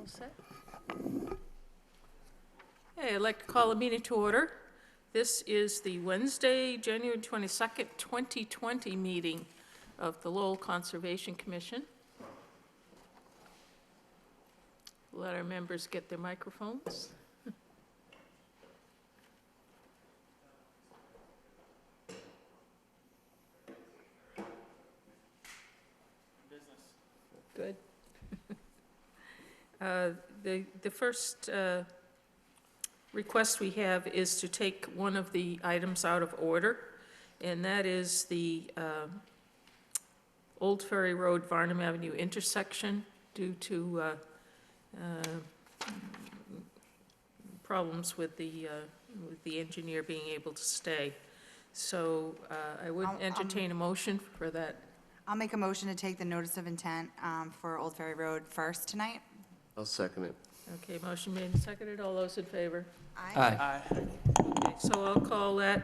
set? Hey, I'd like to call a meeting to order. This is the Wednesday, January 22nd, 2020 meeting of the Lowell Conservation Commission. Let our members get their microphones. Good. The first request we have is to take one of the items out of order, and that is the Old Ferry Road, Varnum Avenue intersection due to problems with the engineer being able to stay. So I would entertain a motion for that. I'll make a motion to take the notice of intent for Old Ferry Road first tonight. I'll second it. Okay, motion made and seconded. All those in favor? Aye. Okay, so I'll call that.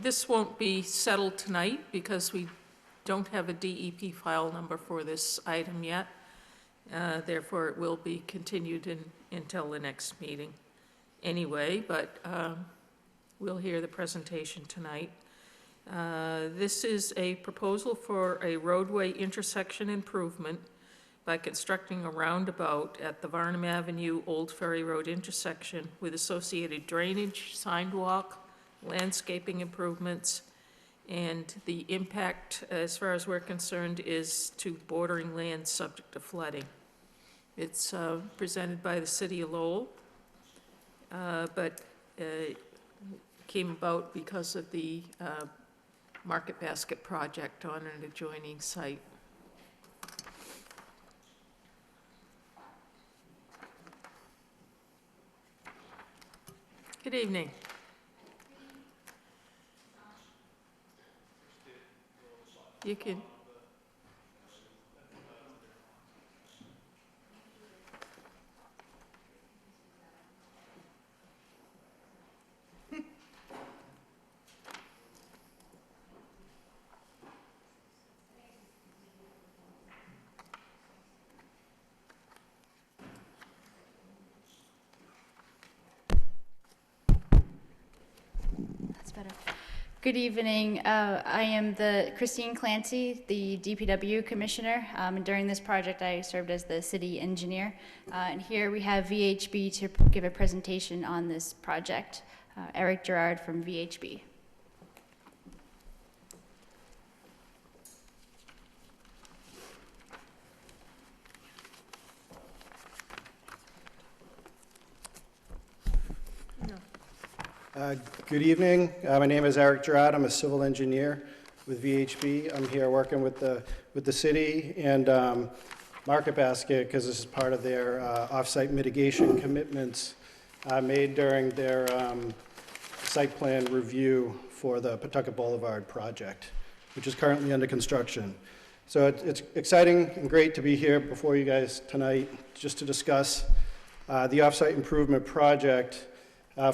This won't be settled tonight because we don't have a DEP file number for this item yet. Therefore, it will be continued until the next meeting anyway, but we'll hear the presentation tonight. This is a proposal for a roadway intersection improvement by constructing a roundabout at the Varnum Avenue Old Ferry Road intersection with associated drainage, sidewalk, landscaping improvements, and the impact, as far as we're concerned, is to bordering land subject to flooding. It's presented by the City of Lowell, but came about because of the Market Basket project on an adjoining site. Good evening. You can. Better. Good evening. I am Christine Clancy, the DPW Commissioner, and during this project I served as the City Engineer. And here we have VHB to give a presentation on this project. Eric Gerard from VHB. Good evening. My name is Eric Gerard. I'm a civil engineer with VHB. I'm here working with the city and Market Basket because this is part of their off-site mitigation commitments made during their site plan review for the Pawtucket Boulevard project, which is currently under construction. So it's exciting and great to be here before you guys tonight just to discuss the off-site improvement project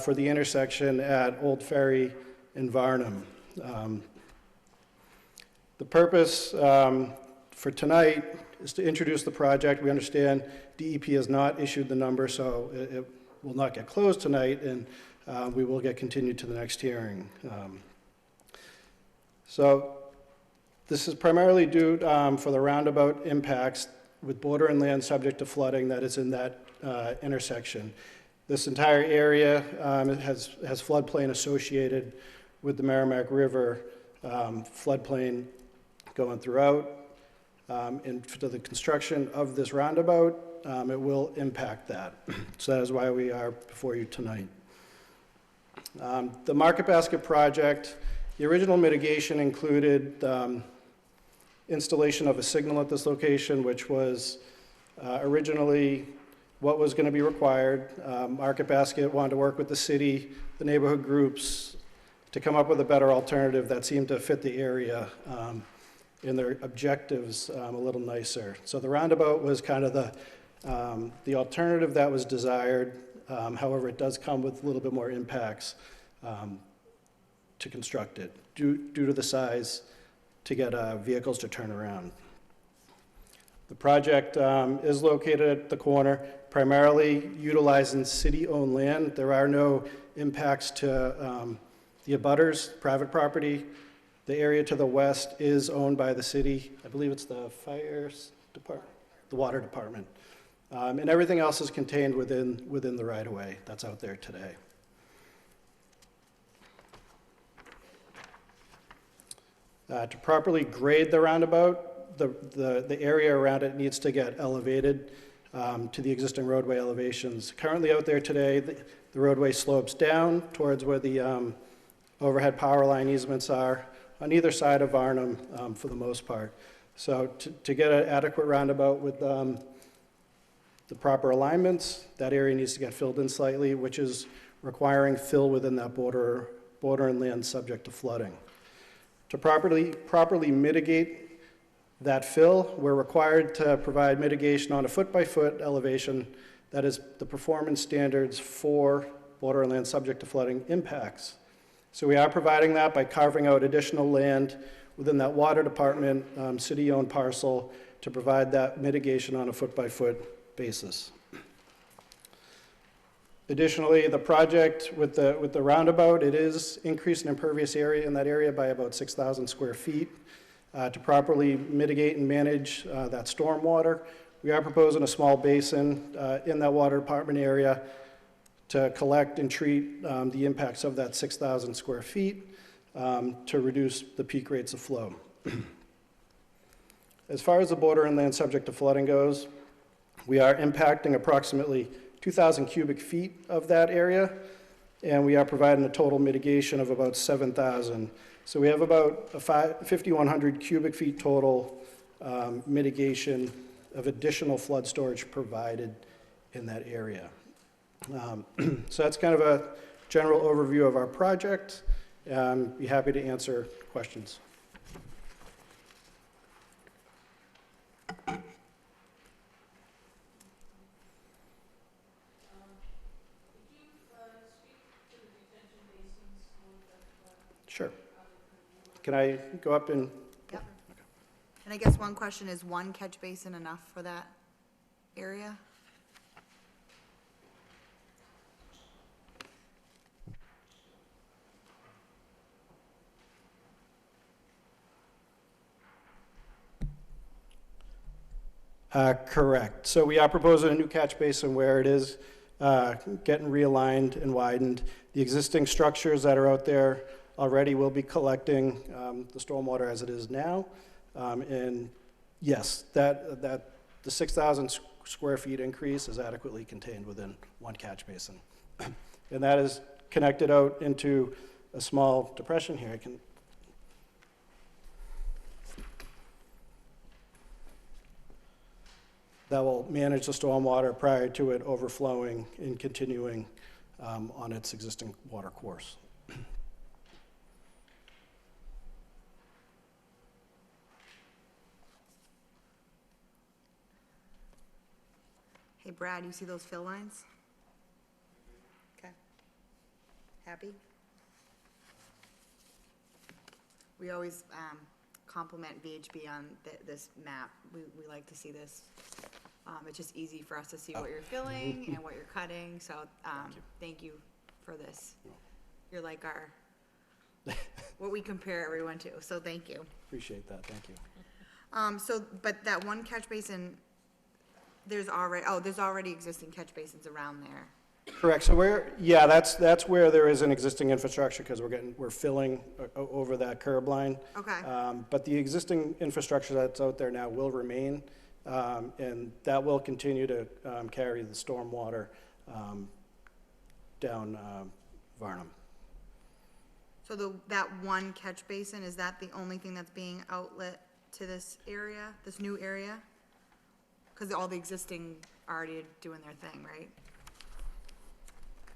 for the intersection at Old Ferry and Varnum. The purpose for tonight is to introduce the project. We understand DEP has not issued the number, so it will not get closed tonight, and we will get continued to the next hearing. So this is primarily due for the roundabout impacts with border and land subject to flooding that is in that intersection. This entire area has floodplain associated with the Merrimack River floodplain going throughout. And for the construction of this roundabout, it will impact that. So that is why we are before you tonight. The Market Basket project, the original mitigation included installation of a signal at this location, which was originally what was going to be required. Market Basket wanted to work with the city, the neighborhood groups, to come up with a better alternative that seemed to fit the area and their objectives a little nicer. So the roundabout was kind of the alternative that was desired. However, it does come with a little bit more impacts to construct it due to the size to get vehicles to turn around. The project is located at the corner, primarily utilizing city-owned land. There are no impacts to the abutters, private property. The area to the west is owned by the city. I believe it's the fire department, the water department. And everything else is contained within the right-of-way that's out there today. To properly grade the roundabout, the area around it needs to get elevated to the existing roadway elevations. Currently out there today, the roadway slopes down towards where the overhead power line easements are on either side of Varnum for the most part. So to get an adequate roundabout with the proper alignments, that area needs to get filled in slightly, which is requiring fill within that border and land subject to flooding. To properly mitigate that fill, we're required to provide mitigation on a foot-by-foot elevation that is the performance standards for border and land subject to flooding impacts. So we are providing that by carving out additional land within that water department city-owned parcel to provide that mitigation on a foot-by-foot basis. Additionally, the project with the roundabout, it is increasing impervious area in that area by about 6,000 square feet. To properly mitigate and manage that storm water, we are proposing a small basin in that water department area to collect and treat the impacts of that 6,000 square feet to reduce the peak rates of flow. As far as the border and land subject to flooding goes, we are impacting approximately 2,000 cubic feet of that area, and we are providing a total mitigation of about 7,000. So we have about 5,100 cubic feet total mitigation of additional flood storage provided in that area. So that's kind of a general overview of our project. Be happy to answer questions. Sure. Can I go up and? Yep. And I guess one question is one catch basin enough for that area? Correct. So we are proposing a new catch basin where it is getting realigned and widened. The existing structures that are out there already will be collecting the stormwater as it is now. And yes, the 6,000 square feet increase is adequately contained within one catch basin. And that is connected out into a small depression here. That will manage the stormwater prior to it overflowing and continuing on its existing water course. Hey Brad, you see those fill lines? Okay. Happy? We always compliment VHB on this map. We like to see this. It's just easy for us to see what you're filling and what you're cutting, so thank you for this. You're like our, what we compare everyone to, so thank you. Appreciate that, thank you. But that one catch basin, there's already existing catch basins around there. Correct, so that's where there is an existing infrastructure because we're filling over that curb line. Okay. But the existing infrastructure that's out there now will remain, and that will continue to carry the stormwater down Varnum. So that one catch basin, is that the only thing that's being outlet to this area, this new area? Because all the existing are already doing their thing, right?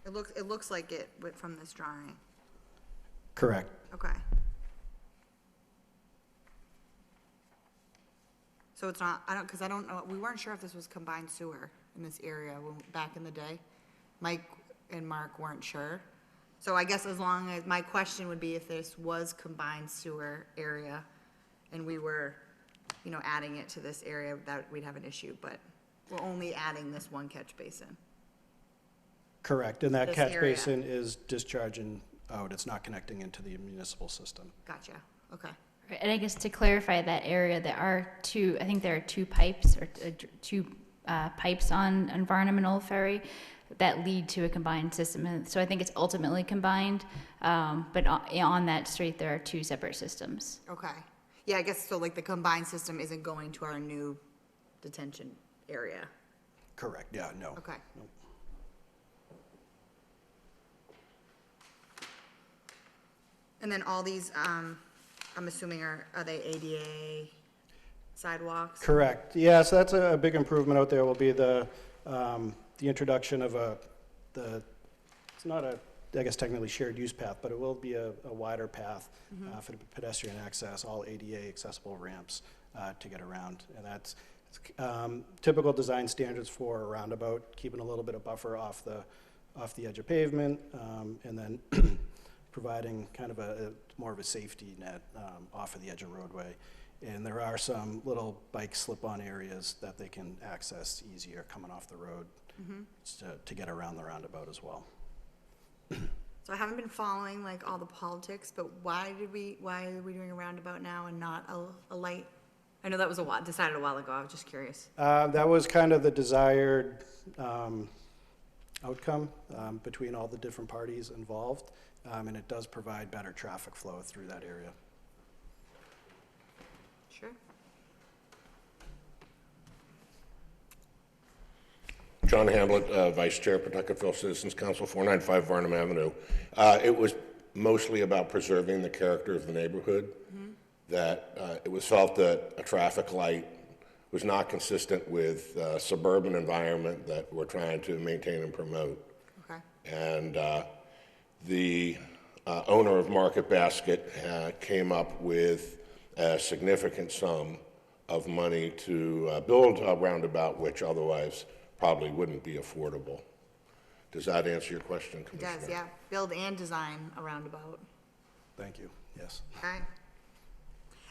It looks like it from this drawing. Correct. Okay. So it's not, because I don't know, we weren't sure if this was combined sewer in this area back in the day. Mike and Mark weren't sure. So I guess as long as, my question would be if this was combined sewer area and we were, you know, adding it to this area, that we'd have an issue, but we're only adding this one catch basin. Correct, and that This catch area. basin is discharging out, it's not connecting into the municipal system. Gotcha, okay. Right, and I guess to clarify that area, I think there are two pipes, or two pipes on Varnum and Old Ferry that lead to a combined system. And so I think it's ultimately combined, but on that street, there are two separate systems. Okay. Yeah, I guess so, like, the combined system isn't going to our new detention area. Correct, yeah, no. Okay. Nope. And then all these, I'm assuming are they ADA sidewalks? Correct, yeah, so that's a big improvement out there, will be the introduction of it's not a, I guess technically shared use path, but it will be a wider path for the pedestrian access, all ADA accessible ramps to get around. And that's typical design standards for a roundabout, keeping a little bit of buffer off the edge of pavement, and then providing kind of more of a safety net off of the edge of roadway. And there are some little bike slip-on areas that they can access easier coming off the road to get around the roundabout as well. So I haven't been following like all the politics, but why are we doing a roundabout now and not a light? I know that was decided a while ago, I was just curious. That was kind of the desired outcome between all the different parties involved, and it does provide better traffic flow through that area. Sure. John Hamblett, Vice Chair, Pawtucketville Citizens Council, 495 Varnum Avenue. It was mostly about preserving the character of the neighborhood, that it was felt that a traffic light was not consistent with suburban environment that we're trying to maintain and promote. Okay. And the owner of Market Basket came up with a significant sum of money to build a roundabout, which otherwise probably wouldn't be affordable. Does that answer your question, It Commissioner? does, yeah. Build and design a roundabout. Thank you, yes. Okay.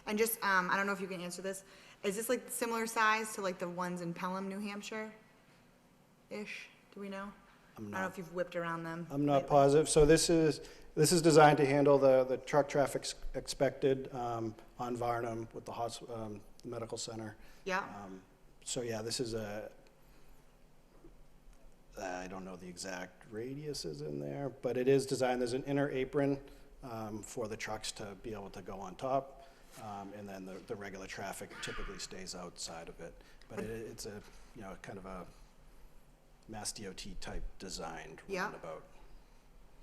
And just, I don't know if you can answer this. Is this like similar size to like the ones in Pelham, New Hampshire-ish? Do we know? I don't know if you've whipped around them. I'm not lately. positive. So this is designed to handle the truck traffic expected on Varnum with the medical center. Yeah, So yeah, this is I don't know the exact radiuses in there, but it is designed, there's an inner apron for the trucks to be able to go on top, and then the regular traffic typically stays outside of it. But it's a, kind of a Mass DOT type designed Yeah. roundabout.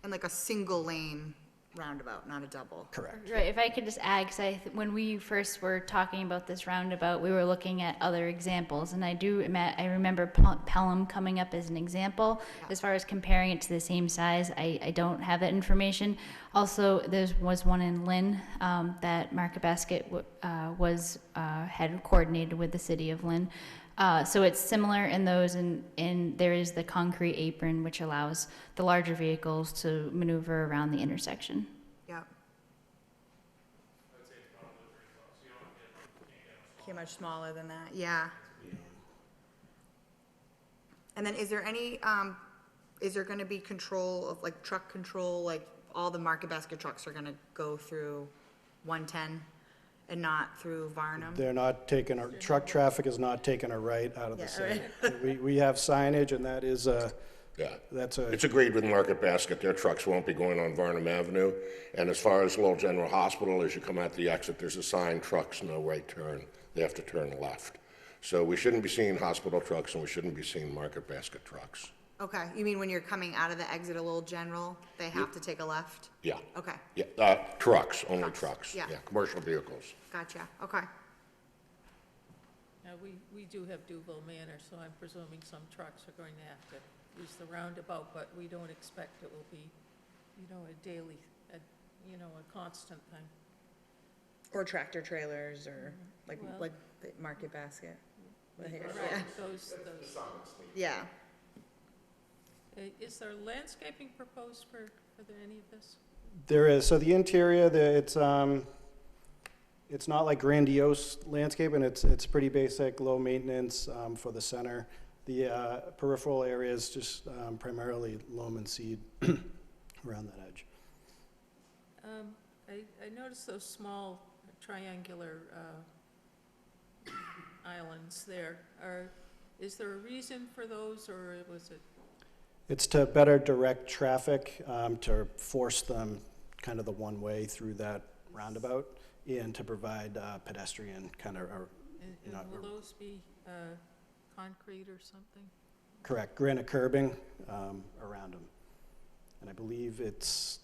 and like a single lane roundabout, not a double. Correct. Right, if I could just add, because when we first were talking about this roundabout, we were looking at other examples, and I remember Pelham coming up as an example. Yeah. As far as comparing it to the same size, I don't have that information. Also, there was one in Lynn that Market Basket had coordinated with the city of Lynn. So it's similar in those, and there is the concrete apron, which allows the larger vehicles to maneuver around the intersection. Yep. Okay, much smaller than that, yeah. And then is there gonna be control of, like, truck control, like, all the Market Basket trucks are gonna go through 110 and not through Varnum? They're not taking, truck traffic is not taking a right out of the Yeah, city. We have signage, and that is Yeah. that's It's agreed with Market Basket, their trucks won't be going on Varnum Avenue. And as far as Lowell General Hospital, as you come out the exit, there's a sign, trucks, no right turn. They have to turn left. So we shouldn't be seeing hospital trucks, and we shouldn't be seeing Market Basket trucks. Okay, you mean when you're coming out of the exit a little general, they have to take a left? Yeah. Okay, Yeah, trucks, only Trucks, trucks. yeah. Commercial vehicles. gotcha, okay. Now, we do have Duval Manor, so I'm presuming some trucks are going to have to use the roundabout, but we don't expect it will be, a daily, a constant thing. Or tractor trailers, or like Well- the Market Basket. Right here, Right, those, yeah. is there landscaping proposed for any of this? There is, so the interior, It's not like grandiose landscaping, it's pretty basic, low maintenance for the center. The peripheral area is just primarily loam and seed around that edge. I noticed those small triangular islands there. Is there a reason for those, or was it? It's to better direct traffic, to force them kind of the one way through that roundabout, and to provide pedestrian kind of, And will those be concrete or something? correct, granite curbing around them. And I believe it's,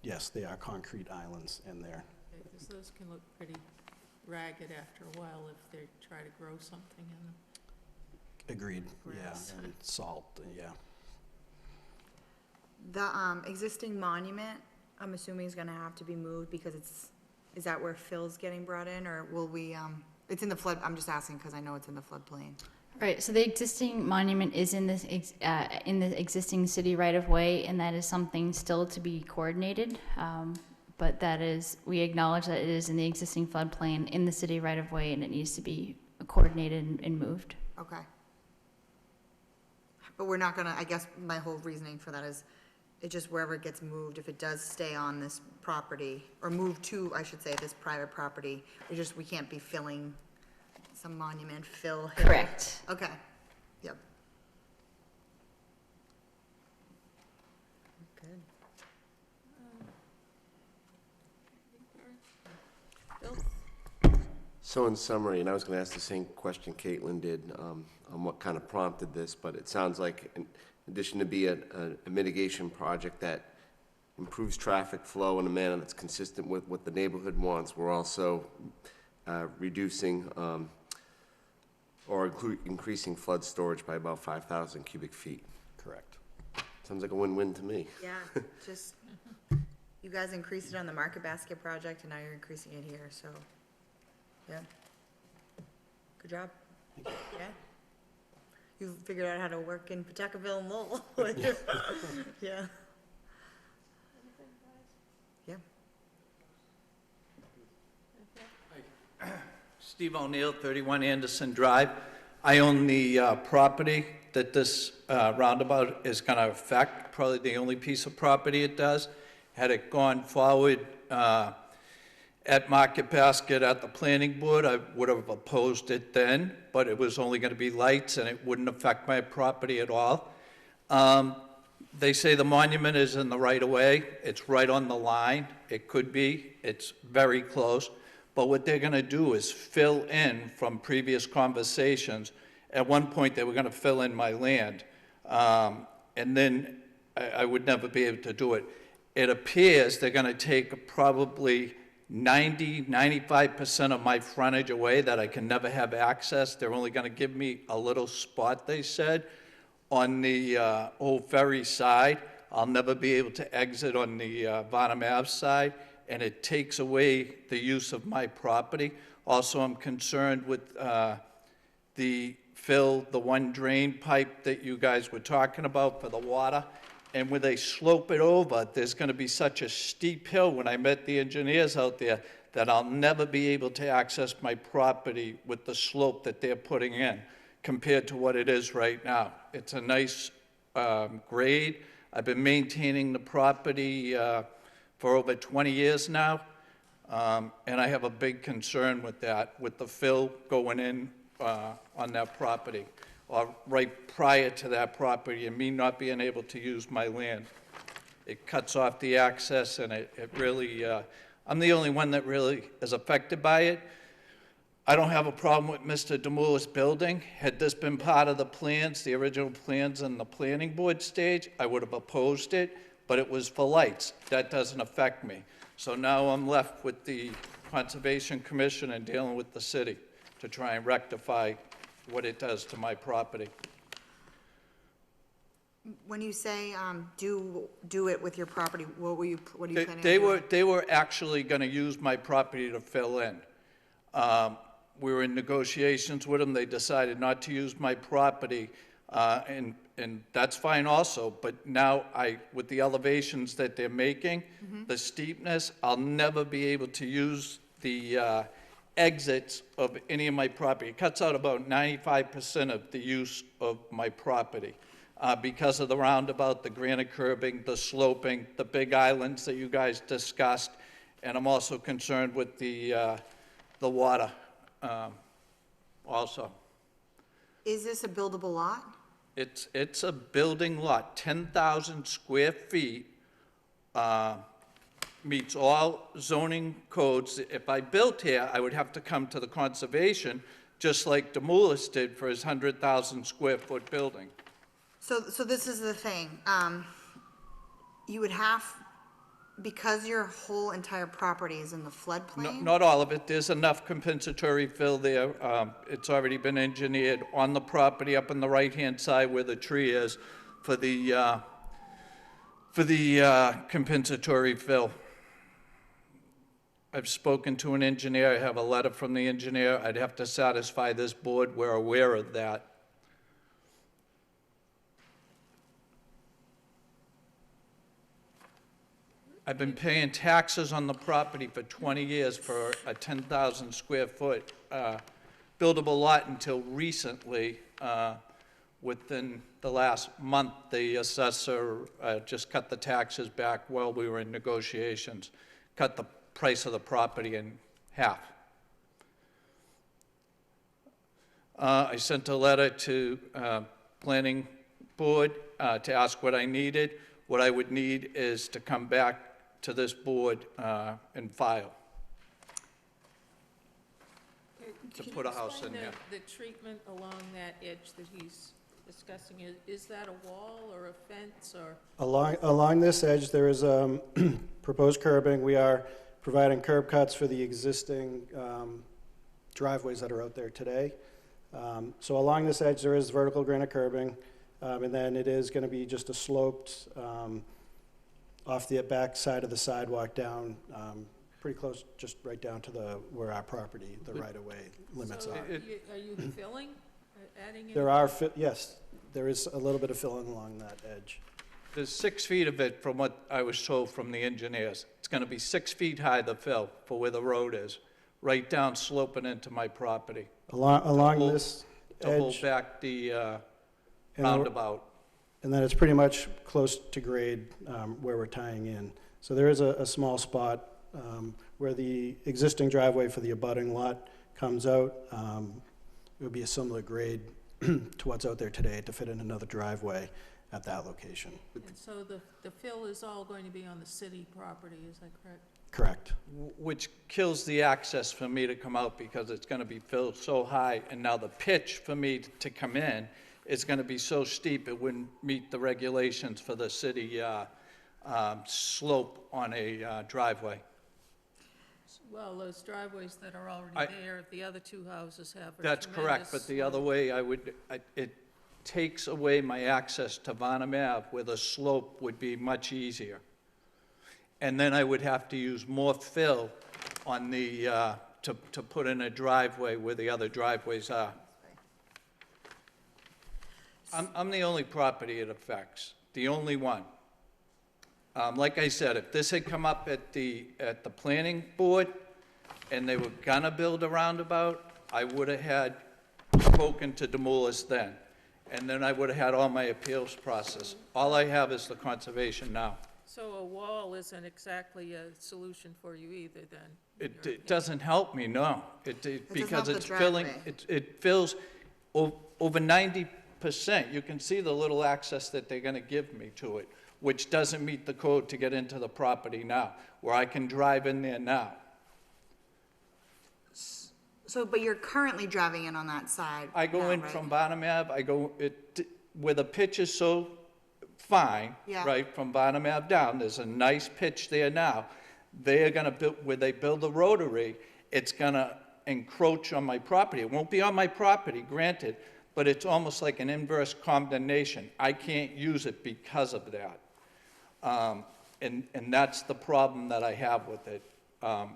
yes, they are concrete islands in there. Because those can look pretty ragged after a while if they try to grow something in them. Agreed, Grass. yeah, and salt, yeah. The existing monument, I'm assuming is gonna have to be moved because is that where Phil's getting brought in, or will we, it's in the flood, I'm just asking because I know it's in the floodplain. Right, so the existing monument is in this, in the existing city right-of-way, and that is something still to be coordinated. But that is, we acknowledge that it is in the existing floodplain in the city right-of-way, and it needs to be coordinated and moved. Okay. But we're not gonna, I guess my whole reasoning for that is, it just wherever it gets moved, if it does stay on this property, or move to, I should say, this private property, we can't be filling some monument, fill. hill. Correct. Okay, yep. Good. Bill? So in summary, and I was going to ask the same question Caitlin did on what kind of prompted this, but it sounds like in addition to be a mitigation project that improves traffic flow in a manner that's consistent with what the neighborhood wants, we're also reducing or increasing flood storage by about 5,000 cubic feet. Correct. Sounds like a win-win to me. Yeah, just, you guys increased it on the Market Basket project, and now you're increasing it here, so, yeah. Good job. Yeah. You figured out how to work in Pawtuckaville and Lowell. Yeah. Yeah. Steve O'Neill, 31 Anderson Drive. I own the property that this roundabout is going to affect, probably the only piece of property it does. Had it gone forward at Market Basket at the planning board, I would have opposed it then, but it was only going to be lights and it wouldn't affect my property at all. They say the monument is in the right-of-way. It's right on the line. It could be. It's very close. But what they're going to do is fill in from previous conversations. At one point, they were going to fill in my land, and then I would never be able to do it. It appears they're going to take probably 95% of my frontage away that I can never have access. They're only going to give me a little spot, they said, on the Old Ferry side. I'll never be able to exit on the Varnum Ave side, and it takes away the use of my property. Also, I'm concerned with the one drain pipe that you guys were talking about for the water. And when they slope it over, there's going to be such a steep hill when I met the engineers out there that I'll never be able to access my property with the slope that they're putting in compared to what it is right now. It's a nice grade. I've been maintaining the property for over 20 years now, and I have a big concern with that, with the fill going in on that property, or right prior to that property, and me not being able to use my land. It cuts off the access, and it really, I'm the only one that really is affected by it. I don't have a problem with Mr. Demoulas building. Had this been part of the plans, the original plans in the planning board stage, I would have opposed it, but it was for lights. That doesn't affect me. So now I'm left with the Conservation Commission and dealing with the city to try and rectify what it does to my property. When you say, do it with your property, what are you planning on They doing? they were actually going to use my property to fill in. We were in negotiations with them. They decided not to use my property, and that's fine also. But now with the elevations that they're making, the steepness, I'll never be able to use the exits of any of my property. It cuts out about 95% of the use of my property because of the roundabout, the granite curbing, the sloping, the big islands that you guys discussed, and I'm also concerned with the water also. Is this a buildable lot? It's a building lot, 10,000 square feet, meets all zoning codes. If I built here, I would have to come to the conservation, just like Demoulas did for his 100,000 square foot building. So this is the thing, you would have, because your whole entire property is in the floodplain? Not all of it, there's enough compensatory fill there. It's already been engineered on the property up on the right-hand side where the tree is for the compensatory fill. I've spoken to an engineer, I have a letter from the engineer, I'd have to satisfy this board, we're aware of that. I've been paying taxes on the property for 20 years for a 10,000 square foot buildable lot until recently. Within the last month, the assessor just cut the taxes back while we were in negotiations, cut the price of the property in half. I sent a letter to planning board to ask what I needed. What I would need is to come back to this board and file. To put a house in there. The treatment along that edge that he's discussing, is that a wall or a fence or? Along this edge, there is proposed curbing. We are providing curb cuts for the existing driveways that are out there today. So along this edge, there is vertical granite curbing, and then it is going to be just a sloped, off the back side of the sidewalk down, pretty close, just right down to where our property, the right-of-way limits So are. are you filling, adding any? There are, yes, there is a little bit of filling along that edge. There's 6 feet of it from what I was told from the engineers. It's going to be 6 feet high, the fill, for where the road is, right down sloping into my property. Along hold- this To hold edge, back the and roundabout. then it's pretty much close to grade where we're tying in. So there is a small spot where the existing driveway for the abutting lot comes out. It would be a similar grade to what's out there today to fit in another driveway at that location. And so the fill is all going to be on the city property, is that correct? Correct. Which kills the access for me to come out because it's going to be filled so high. And now the pitch for me to come in is going to be so steep it wouldn't meet the regulations for the city slope on a driveway. Well, those driveways that are I- already there, the other two houses have a That's correct, but the other way, it takes away my access to Varnum Ave, where the slope would be much easier. And then I would have to use more fill on the, to put in a driveway where the other driveways are. I'm the only property it affects, the only one. Like I said, if this had come up at the planning board and they were gonna build a roundabout, I would have had spoken to Demoulas then. And then I would have had all my appeals process. All I have is the conservation now. So a wall isn't exactly a solution for you either, then? in your It opinion? doesn't help me, no. doesn't Because help the it's filling, driveway. it fills over 90%. You can see the little access that they're gonna give me to it, which doesn't meet the code to get into the property now, where I can drive in there now. So, but you're currently driving in on that side I go now, in right? from Varnum Ave, where the pitch is so fine, Yeah. right, from Varnum Ave down, there's a nice pitch there now. They're gonna build, where they build the rotary, it's gonna encroach on my property. It won't be on my property, granted, but it's almost like an inverse condemnation. I can't use it because of that. And that's the problem that I have with it.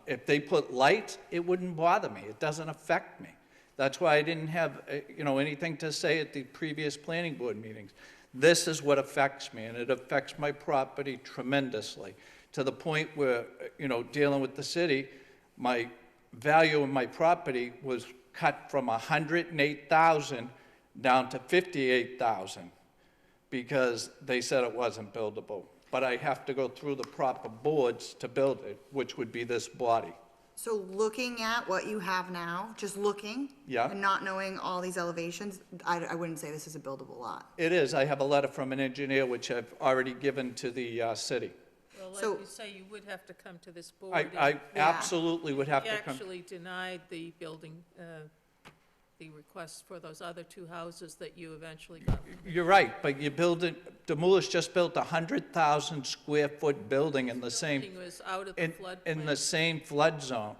If they put lights, it wouldn't bother me. It doesn't affect me. That's why I didn't have, anything to say at the previous planning board meetings. This is what affects me, and it affects my property tremendously, to the point where, dealing with the city, my value of my property was cut from 108,000 down to 58,000 because they said it wasn't buildable. But I have to go through the proper boards to build it, which would be this body. So looking at what you have now, just looking. Yeah. And not knowing all these elevations, I wouldn't say this is a buildable lot. It is. I have a letter from an engineer, which I've already given to the city. Well, So- like you say, you would have to come to this board. I absolutely would have He to come. actually denied the building, the request for those other two houses that you eventually got. You're right, but you build it, Demoulas just built a 100,000 square foot building in the same, Building was out of the in floodplain. the same flood zone.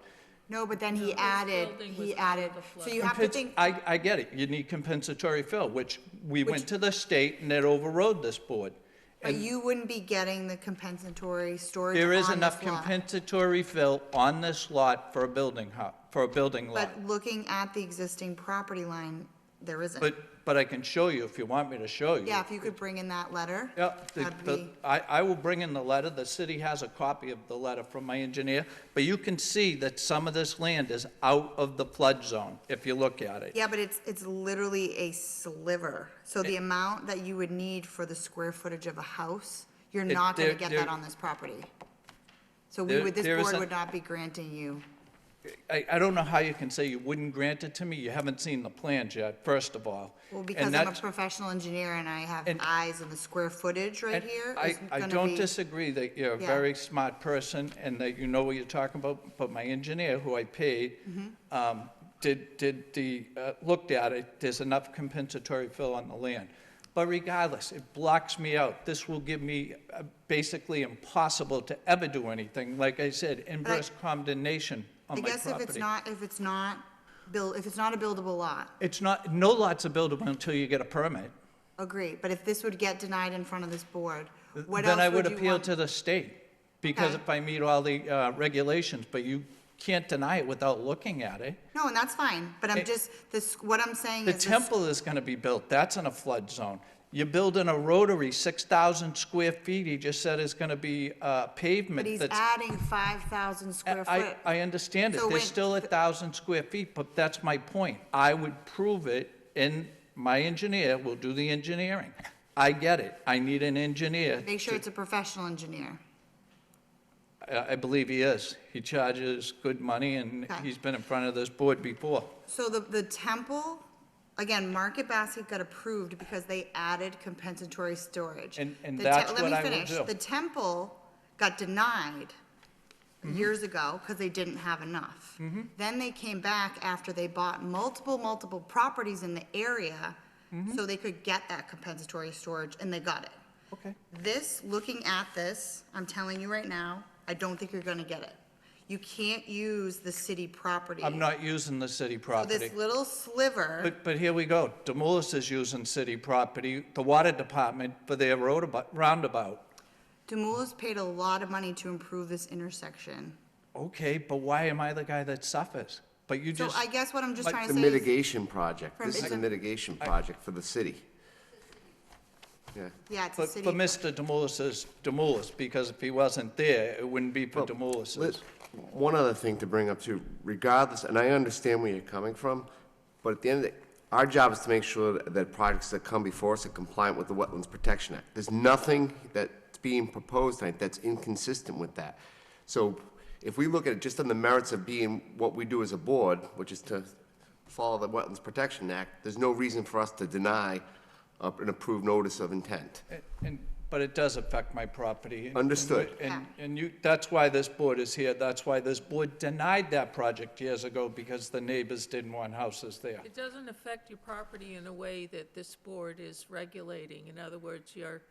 No, but then he this added, building was out of the flood. so you have to think, I get it, you need compensatory fill, which we went to the state and it overrode this board. but you wouldn't be getting the compensatory storage There is on enough this lot. compensatory fill on this lot for a building lot. But looking at the existing property line, there isn't. But I can show you if you want me to show you. Yeah, if you could bring in that letter. Yeah, that'd be- I will bring in the letter. The city has a copy of the letter from my engineer. But you can see that some of this land is out of the flood zone, if you look at it. Yeah, but it's literally a sliver. So the amount that you would need for the square footage of a house, you're not gonna get that on this property. So There- this there board isn't- would not be granting you. I don't know how you can say you wouldn't grant it to me. You haven't seen the plans yet, first of all. Well, And because I'm a that's- professional engineer and I have and- eyes on the square footage right and here. I is gonna don't be- disagree that you're a Yeah. very smart person and that you know what you're talking about, but my engineer, who I paid, Mm-hmm. looked at it, there's enough compensatory fill on the land. But regardless, it blocks me out. This will give me basically impossible to ever do anything. Like I said, inverse condemnation I on my guess property. if it's not a buildable lot, It's not, no lots are buildable until you get a permit. agree. But if this would get denied in front of this board, what Then else I would would you appeal want? to the state, because Okay. if I meet all the regulations, but you can't deny it without looking at it. No, and that's fine, but I'm It- just, what I'm saying The is this. temple is gonna be built, that's in a flood zone. You're building a rotary, 6,000 square feet, he just said is gonna be But pavement he's that's. adding 5,000 square foot. I understand it, So there's when- still 1,000 square feet, but that's my point. I would prove it, and my engineer will do the engineering. I get it, I need an engineer. Make sure to- it's a professional engineer. I believe he is. He charges good money, and Okay. he's been in front of this board before. So the temple, again, Market Basket got approved because they added compensatory storage. And The that's let what me I will finish. do. The temple got denied Mm-hmm. years ago because they didn't have enough. Then they came back after they bought multiple properties in the area Mm-hmm. so they could get that compensatory storage, and they got it. Okay. This, looking at this, I'm telling you right now, I don't think you're gonna get it. You can't use the city property. I'm not using the city So property. this little sliver, But here we go. Demoulas is using city property, the water department for their roundabout. Demoulas paid a lot of money to improve this intersection. Okay, but why am I the guy that suffers? But you So just, I guess what I'm just But trying It's to a say is, mitigation project. From- This is it's a a- mitigation project for the city. Yeah. yeah, it's a for city. Mr. Demoulas, because if he wasn't there, it wouldn't be for Well, Demoulas's. One other thing to bring up too, regardless, and I understand where you're coming from, but at the end of the, our job is to make sure that projects that come before us are compliant with the Wetlands Protection Act. There's nothing that's being proposed tonight that's inconsistent with that. So if we look at it just on the merits of being what we do as a board, which is to follow the Wetlands Protection Act, there's no reason for us to deny an approved notice of intent. But it does affect my property. Understood. And you, that's why this board is here. That's why this board denied that project years ago, because the neighbors didn't want houses there. It doesn't affect your property in a way that this board is regulating. In other words, your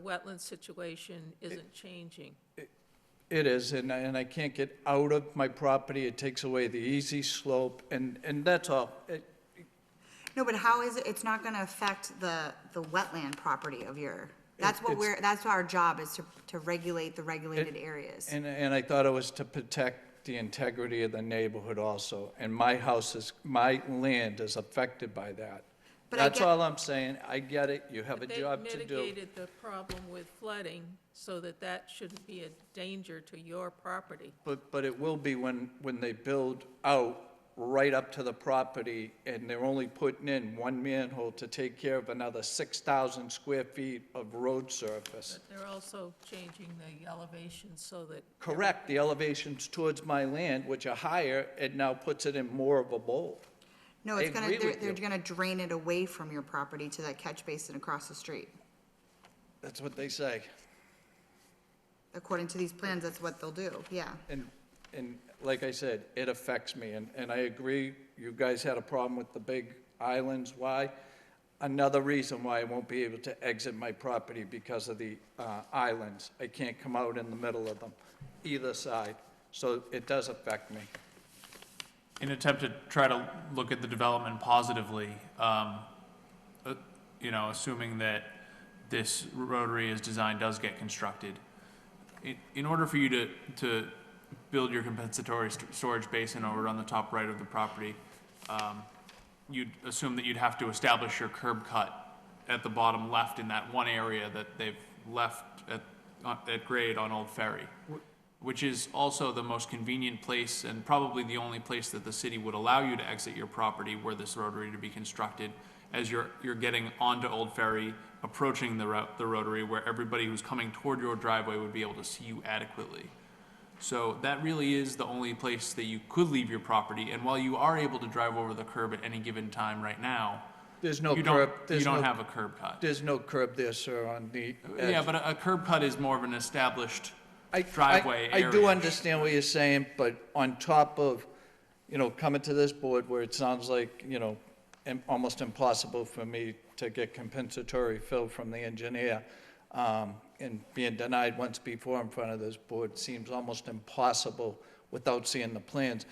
wetland situation isn't changing. It is, and I can't get out of my property. It takes away the easy slope, and that's all. No, but how is it, it's not gonna affect the wetland property of your, that's what that's our job, is to regulate the regulated areas. And I thought it was to protect the integrity of the neighborhood also. And my house is, my land is affected by that. But I That's get- all I'm saying. I get it. You have a They job to do. mitigated the problem with flooding so that that shouldn't be a danger to your property. But it will be when they build out right up to the property, and they're only putting in one manhole to take care of another 6,000 square feet of road surface. But they're also changing the elevation so that. Correct, the elevations towards my land, which are higher, it now puts it in more of a bowl. No, I it's gonna, agree with they're you. gonna drain it away from your property to that catch basin across the street. That's what they say. According to these plans, that's what they'll do, yeah. And like I said, it affects me, and I agree, you guys had a problem with the big islands. Why? Another reason why I won't be able to exit my property because of the islands. I can't come out in the middle of them, either side, so it does affect me. In an attempt to try to look at the development positively, assuming that this rotary as designed does get constructed, in order for you to build your compensatory storage basin over on the top right of the property, you'd assume that you'd have to establish your curb cut at the bottom left in that one area that they've left at grade on Old Ferry, which is also the most convenient place and probably the only place that the city would allow you to exit your property were this rotary to be constructed, as you're getting onto Old Ferry, approaching the rotary, where everybody who's coming toward your driveway would be able to see you adequately. So that really is the only place that you could leave your property, and while you are able to drive over the curb at any given time right now, There's no you curb. don't have a curb cut. There's no curb there, sir, on the edge. Yeah, but a curb cut is more of an established I- driveway I do area. understand what you're saying, but on top of, coming to this board where it sounds like, almost impossible for me to get compensatory fill from the engineer, and being denied once before in front of this board seems almost impossible without seeing the plans.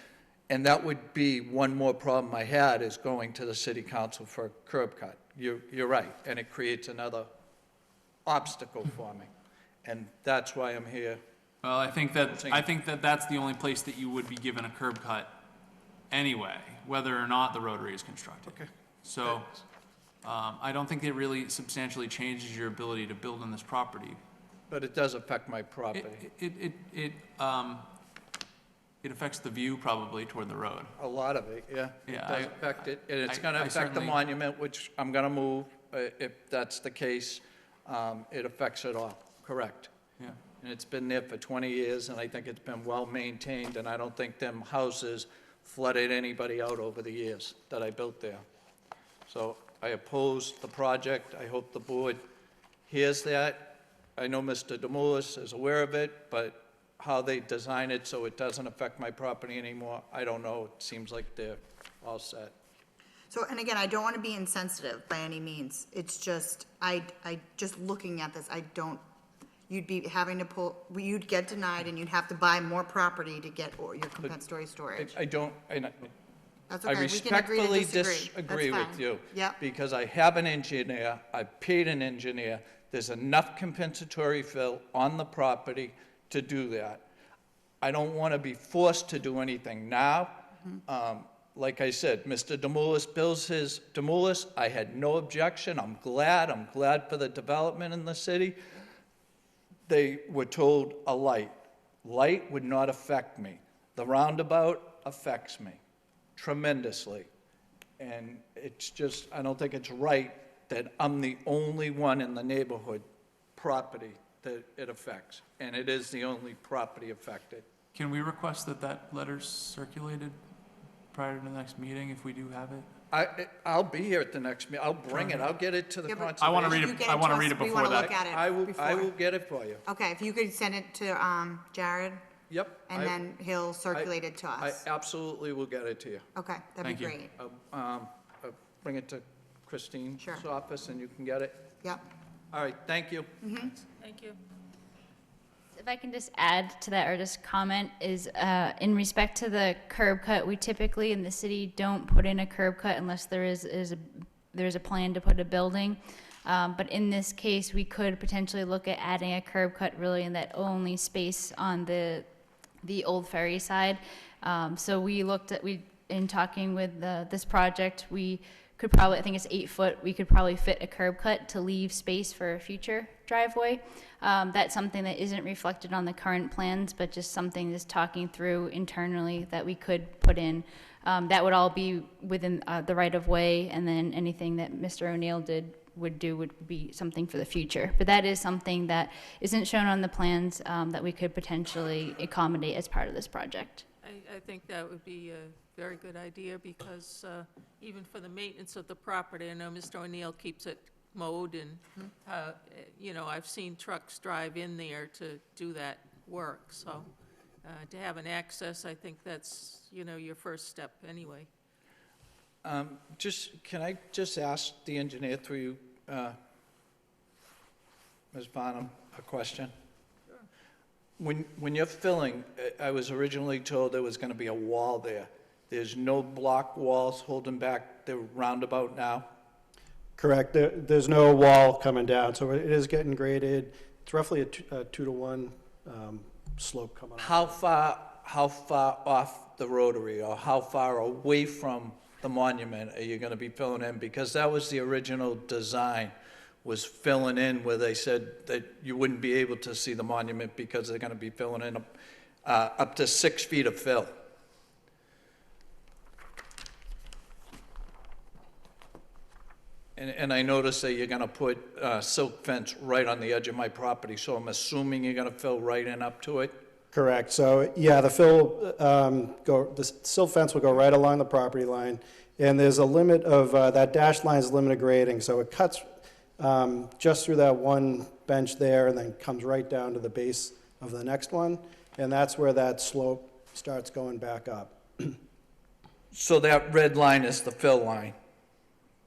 And that would be one more problem I had, is going to the city council for a curb cut. You're right, and it creates another obstacle for me. And that's why I'm here. Well, I think that that's the only place that you would be given a curb cut anyway, whether or not the rotary is constructed. Okay. So, I don't think it really substantially changes your ability to build on this property. But it does affect my property, It affects the view probably toward the road. a lot of it, yeah. It Yeah, does affect it, and it's gonna I affect the certainly- monument, which I'm gonna move, if that's the case. It affects it all, correct. Yeah. And it's been there for 20 years, and I think it's been well-maintained, and I don't think them houses flooded anybody out over the years that I built there. So I oppose the project. I hope the board hears that. I know Mr. Demoulas is aware of it, but how they design it so it doesn't affect my property anymore, I don't know. It seems like they're all set. So, and again, I don't want to be insensitive by any means. It's just, just looking at this, you'd be having to you'd get denied and you'd have to buy more property to get your compensatory storage. I don't, That's I okay, we can agree to respectfully disagree. disagree That's with fine. you. Yep, Because I have an engineer, I paid an engineer, there's enough compensatory fill on the property to do that. I don't want to be forced to do anything now. Like I said, Mr. Demoulas bills his Demoulas, I had no objection, I'm glad for the development in the city. They were told a light. Light would not affect me. The roundabout affects me tremendously. And it's just, I don't think it's right that I'm the only one in the neighborhood property that it affects. And it is the only property affected. Can we request that letter's circulated prior to the next meeting if we do have it? I'll be here at the next meeting, I'll bring it, I'll get it to the Yeah, but- conservation. I wanna read You it- get I wanna to read us, it we before wanna that. look at it I will before. get it for you. Okay, if you could send it to, Jared, Yep. and then he'll circulate it to I us. absolutely will get it to you. Okay, that'd Thank be you. great. I'll bring it to Christine's Sure. office and you can get it. Yep. All right, thank you. Thank you. If I can just add to that or just comment is, in respect to the curb cut, we typically in the city don't put in a curb cut unless there's a plan to put a building. But in this case, we could potentially look at adding a curb cut really in that only space on the Old Ferry side. So we in talking with this project, we could probably, I think it's 8 foot, we could probably fit a curb cut to leave space for a future driveway. That's something that isn't reflected on the current plans, but just something that's talking through internally that we could put in. That would all be within the right of way, and then anything that Mr. O'Neill would be something for the future. But that is something that isn't shown on the plans that we could potentially accommodate as part of this project. I think that would be a very good idea, because even for the maintenance of the property, I know Mr. O'Neill keeps it mowed, and, you know, I've seen trucks drive in there to do that work, so to have an access, I think that's, you know, your first step anyway. Can I just ask the engineer through you, Ms. Bonham, a question? When you're filling, I was originally told there was going to be a wall there. There's no block walls holding back the roundabout now? Correct. There's no wall coming down, so it is getting graded. It's roughly a 2-to-1 slope coming off. How far off the rotary, or how far away from the monument are you going to be filling in? Because that was the original design, was filling in where they said that you wouldn't be able to see the monument because they're going to be filling in up to 6 feet of fill. And I noticed that you're going to put silk fence right on the edge of my property, so I'm assuming you're going to fill right in up to it? Correct. So, yeah, the silt fence will go right along the property line, and there's a limit of, that dashed line is limited grading, so it cuts just through that one bench there and then comes right down to the base of the next one, and that's where that slope starts going back up. So that red line is the fill line,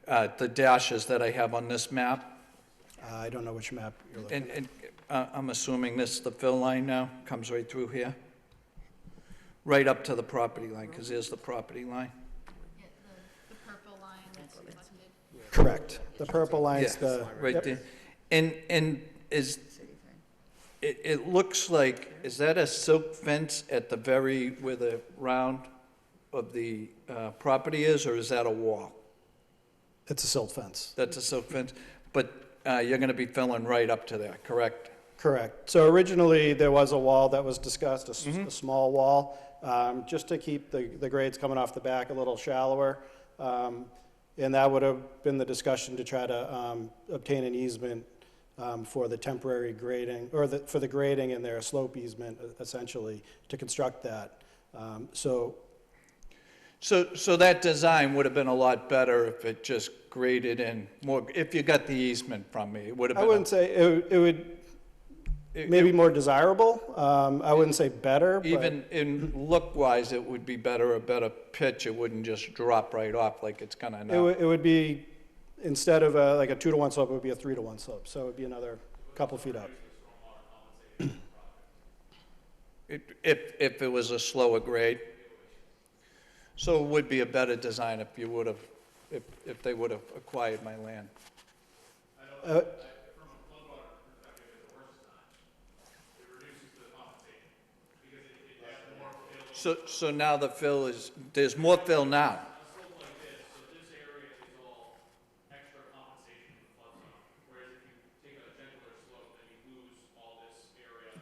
the dashes that I have on this map? I don't know which map you're looking at. And I'm assuming this is the fill line now, comes right through here? Right up to the property line, because there's the property line. The purple line that's reflected. Correct. The purple line's Yeah, the... right yep. there. And it looks like, is that a silk fence at the where the round of the property is, or is that a wall? It's a silt fence. That's a silk fence, but you're going to be filling right up to there, correct? Correct. So originally, there was a wall that was discussed, a small wall, just to keep the grades coming off the back a little shallower. And that would have been the discussion to try to obtain an easement for the temporary grading, or for the grading and their slope easement, essentially, to construct that. So that design would have been a lot better if it just graded in more, if you got the easement from me, it would have I been. wouldn't say, it would maybe more desirable. I wouldn't say better, but... Even in look-wise, it would be a better pitch. It wouldn't just drop right off like it's gonna now. It would be, instead of like a 2-to-1 slope, it would be a 3-to-1 slope, so it would be another couple feet up. If it was a slower grade. So it would be a better design if you would have, if they would have acquired my land. So now the fill is, there's more fill now.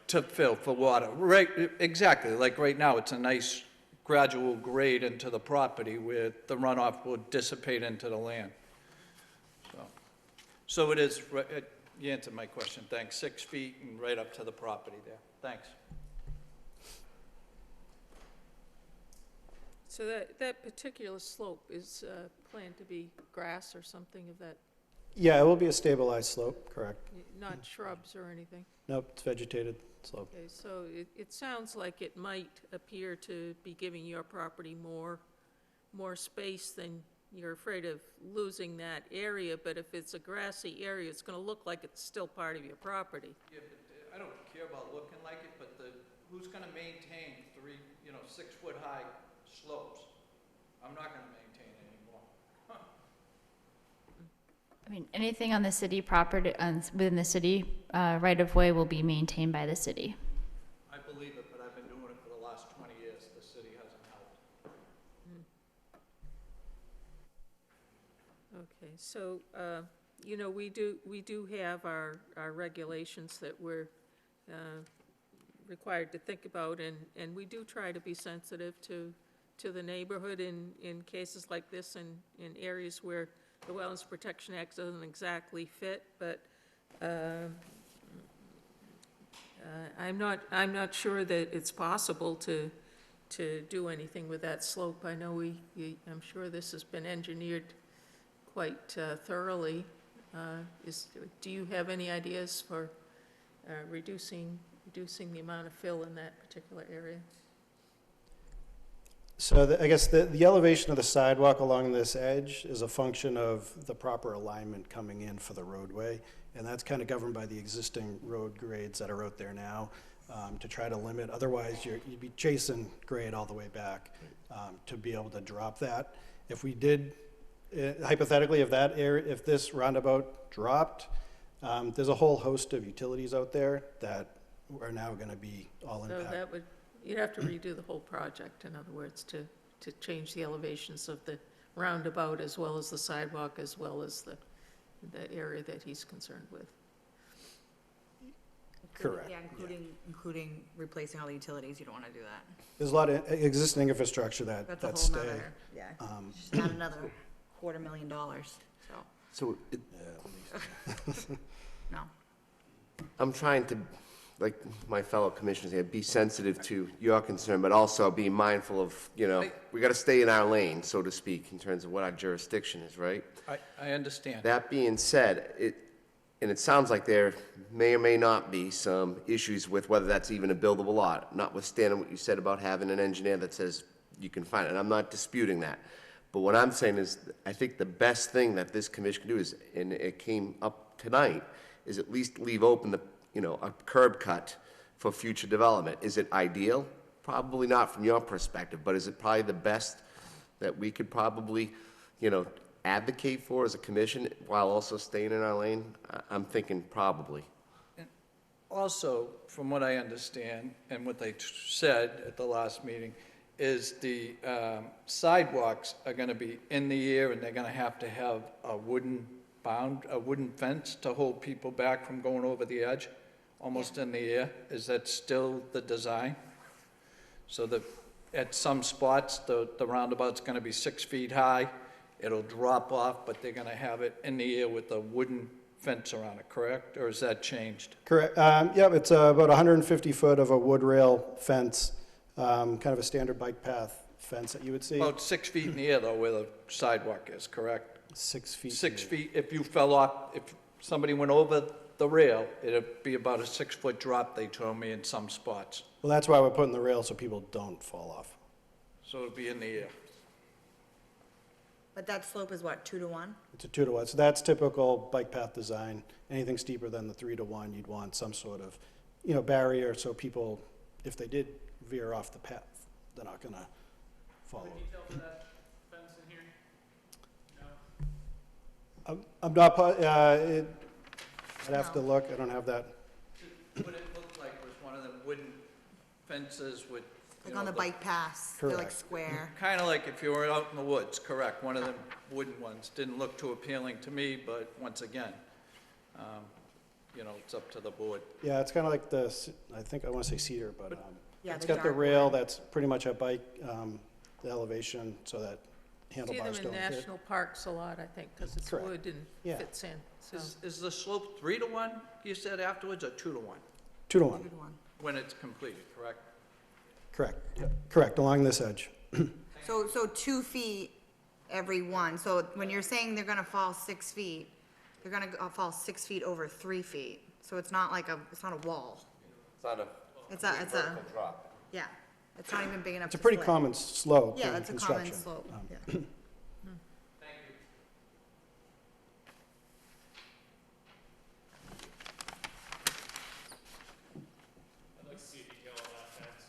To fill for water, right, exactly, like right now, it's a nice gradual grade into the property where the runoff will dissipate into the land. So it is, you answered my question, thanks, 6 feet and right up to the property there, thanks. So that particular slope is planned to be grass or something of that, Yeah, it will be a stabilized slope, correct. not shrubs or anything? Nope, it's vegetated slope. Okay, so it sounds like it might appear to be giving your property more space than you're afraid of losing that area, but if it's a grassy area, it's gonna look like it's still part of your property. Yeah, but I don't care about looking like it, but who's gonna maintain 6-foot-high slopes? I'm not gonna maintain anymore. I mean, anything on the city property, within the city right-of-way will be maintained by the city. I believe it, but I've been doing it for the last 20 years, the city hasn't helped. Okay, so, you know, we do have our regulations that we're required to think about, and we do try to be sensitive to the neighborhood in cases like this, and in areas where the Wetlands Protection Act doesn't exactly fit, but I'm not sure that it's possible to do anything with that slope. I know I'm sure this has been engineered quite thoroughly. Do you have any ideas for reducing the amount of fill in that particular area? So I guess the elevation of the sidewalk along this edge is a function of the proper alignment coming in for the roadway, and that's kind of governed by the existing road grades that are out there now, to try to limit. Otherwise, you'd be chasing grade all the way back to be able to drop that. If we did, hypothetically, if this roundabout dropped, there's a whole host of utilities out there that are now going to be all So impacted. you'd have to redo the whole project, in other words, to change the elevations of the roundabout as well as the sidewalk, as well as the area that he's concerned with. Correct. Yeah, including replacing all the utilities, you don't wanna do that. There's a lot of existing infrastructure that That's a whole stay. nother, yeah, just add another $250,000, so, So no. I'm trying to, like my fellow commissioners here, be sensitive to your concern, but also be mindful of, we got to stay in our lane, so to speak, in terms of what our jurisdiction is, right? I understand. That being said, it sounds like there may or may not be some issues with whether that's even a buildable lot, notwithstanding what you said about having an engineer that says you can find it, and I'm not disputing that. But what I'm saying is, I think the best thing that this commission can do is, and it came up tonight, is at least leave open a curb cut for future development. Is it ideal? Probably not from your perspective, but is it probably the best that we could probably, advocate for as a commission while also staying in our lane? I'm thinking probably. Also, from what I understand, and what they said at the last meeting, is the sidewalks are gonna be in the air, and they're gonna have to have a wooden fence to hold people back from going over the edge, almost in the air. Is that still the design? So that at some spots, the roundabout's gonna be 6 feet high, it'll drop off, but they're gonna have it in the air with a wooden fence around it, correct? Or has that changed? Correct. Yep, it's about 150 foot of a wood rail fence, kind of a standard bike path fence that you would see. About 6 feet in the air, though, where the sidewalk is, correct? 6 feet. 6 feet, if you fell off, if somebody went over the rail, it'd be about a 6-foot drop, they told me, in some spots. Well, that's why we're putting the rail so people don't fall off. So it'd be in the air. But that slope is what, 2 to 1? It's a 2 to 1, so that's typical bike path design. Anything steeper than the 3 to 1, you'd want some sort of, barrier so people, if they did veer off the path, they're not gonna follow. Detail for that fence in here? No? I'm not, I'd have to look, I don't have that. What it looked like was one of them wooden fences with, Like on the bike paths, they're like Correct. square. kind of like if you were out in the woods, correct, one of them wooden ones. Didn't look too appealing to me, but once again, it's up to the board. Yeah, it's kind of like I think I want to say cedar, but Yeah, it's the got the dark rail wood. that's pretty much a bike, the elevation, so that See them handlebars in don't hit. national parks a lot, I think, because it's Correct. wood and Yeah. fits in, so. Is the slope 3 to 1, you said afterwards, or 2 to 1? 2 to 2 1, to 1. When it's completed, correct? correct, correct, along this edge. So 2 feet every one, so when you're saying they're gonna fall 6 feet, they're gonna fall 6 feet over 3 feet, so it's not like it's not a wall. It's not It's a, vertical drop. yeah, it's not even big enough It's to a pretty split. common slope Yeah, in it's a common construction. slope, yeah. Thank you. I'd like to see a detail of that fence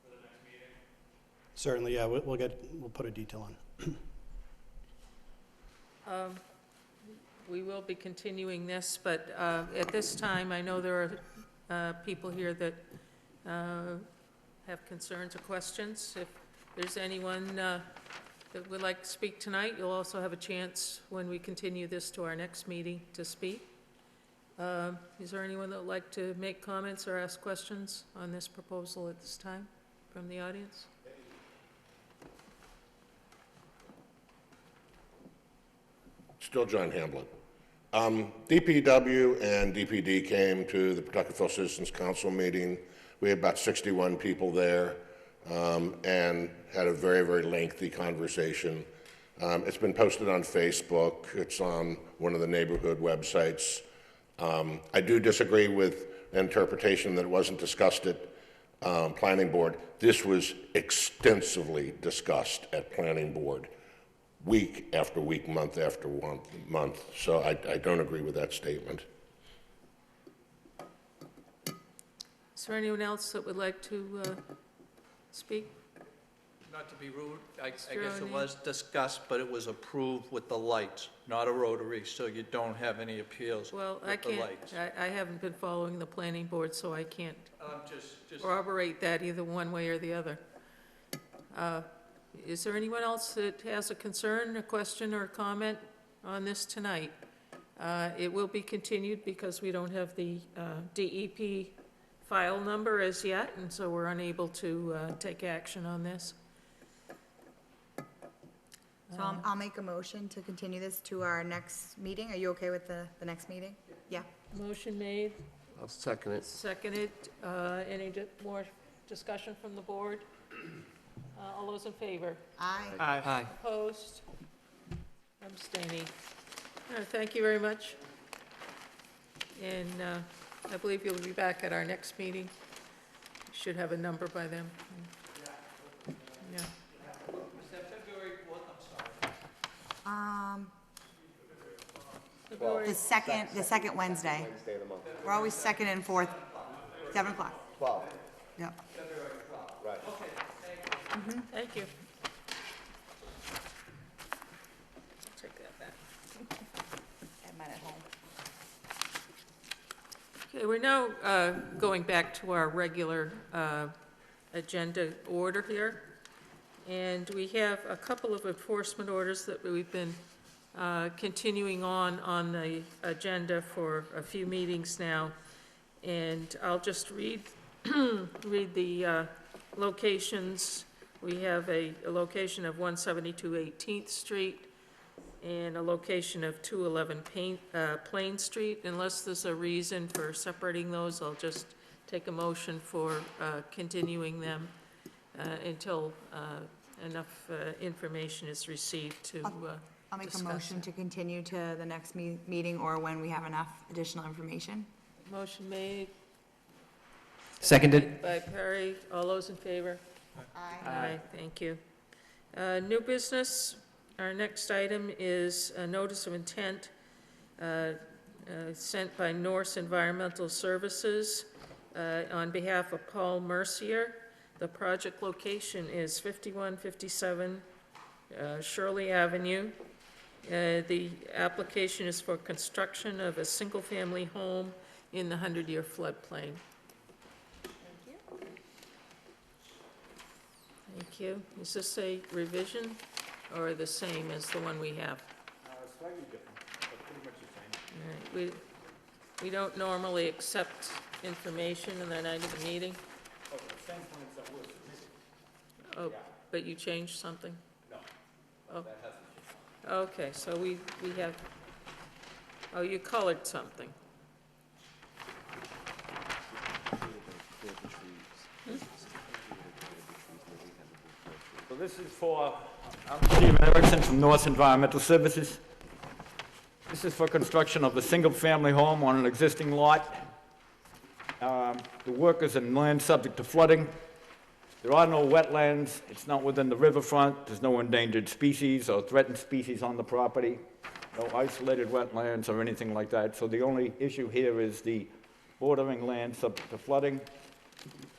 for the next meeting. Certainly, yeah, we'll put a detail on. We will be continuing this, but at this time, I know there are people here that have concerns or questions. If there's anyone that would like to speak tonight, you'll also have a chance when we continue this to our next meeting to speak. Is there anyone that would like to make comments or ask questions on this proposal at this time from the audience? Still John Hamblin. DPW and DPD came to the Pawtuckettville Citizens Council meeting. We had about 61 people there and had a very, very lengthy conversation. It's been posted on Facebook. It's on one of the neighborhood websites. I do disagree with the interpretation that it wasn't discussed at Planning Board. This was extensively discussed at Planning Board, week after week, month after month. So I don't agree with that statement. Is there anyone else that would like to speak? Not to be rude, I guess it O'Neill. was discussed, but it was approved with the lights, not a rotary, so you don't have any appeals Well, I with the can't, lights. I haven't been following the planning board, so I can't Just corroborate that either one way or the other. Is there anyone else that has a concern, a question, or a comment on this tonight? It will be continued because we don't have the DEP file number as yet, and so we're unable to take action on this. So I'll make a motion to continue this to our next meeting. Are you okay with the next meeting? Yeah. Motion made, I'll second it. seconded. Any more discussion from the board? All those in favor? Aye. Opposed? Abstaining. All right, thank you very much. And I believe you'll be back at our next meeting. Should have a number by then. Yeah. Is that February 4th? I'm sorry. February- The second Wednesday. We're always second and fourth, 7 o'clock. 12. Yep. Thank you. Take that back. I have mine at home. Okay, we're now going back to our regular agenda order here. And we have a couple of enforcement orders that we've been continuing on the agenda for a few meetings now. And I'll just read the locations. We have a location of 172 18th Street and a location of 211 Plain Street. Unless there's a reason for separating those, I'll just take a motion for continuing them until enough information is received to I'll make a discuss motion it. to continue to the next meeting or when we have enough additional information. Motion made Seconded. by Perry. All those in favor? Aye, thank you. New business, our next item is a notice of intent sent by Norse Environmental Services on behalf of Paul Mercier. The project location is 5157 Shirley Avenue. The application is for construction of a single-family home in the 100-year floodplain. Thank you. Is this a revision or the same as the one we have? Slightly different, but pretty much the same. All right, we don't normally accept information in the night of the meeting. Oh, the same plans that were submitted. Oh, but you changed something? No, Oh, that hasn't changed. okay, so we have, oh, you colored something. So this is for, I'm Steve Erickson from North Environmental Services. This is for construction of a single-family home on an existing lot. The work is in land subject to flooding. There are no wetlands, it's not within the riverfront, there's no endangered species or threatened species on the property, no isolated wetlands or anything like that. So the only issue here is the bordering land subject to flooding.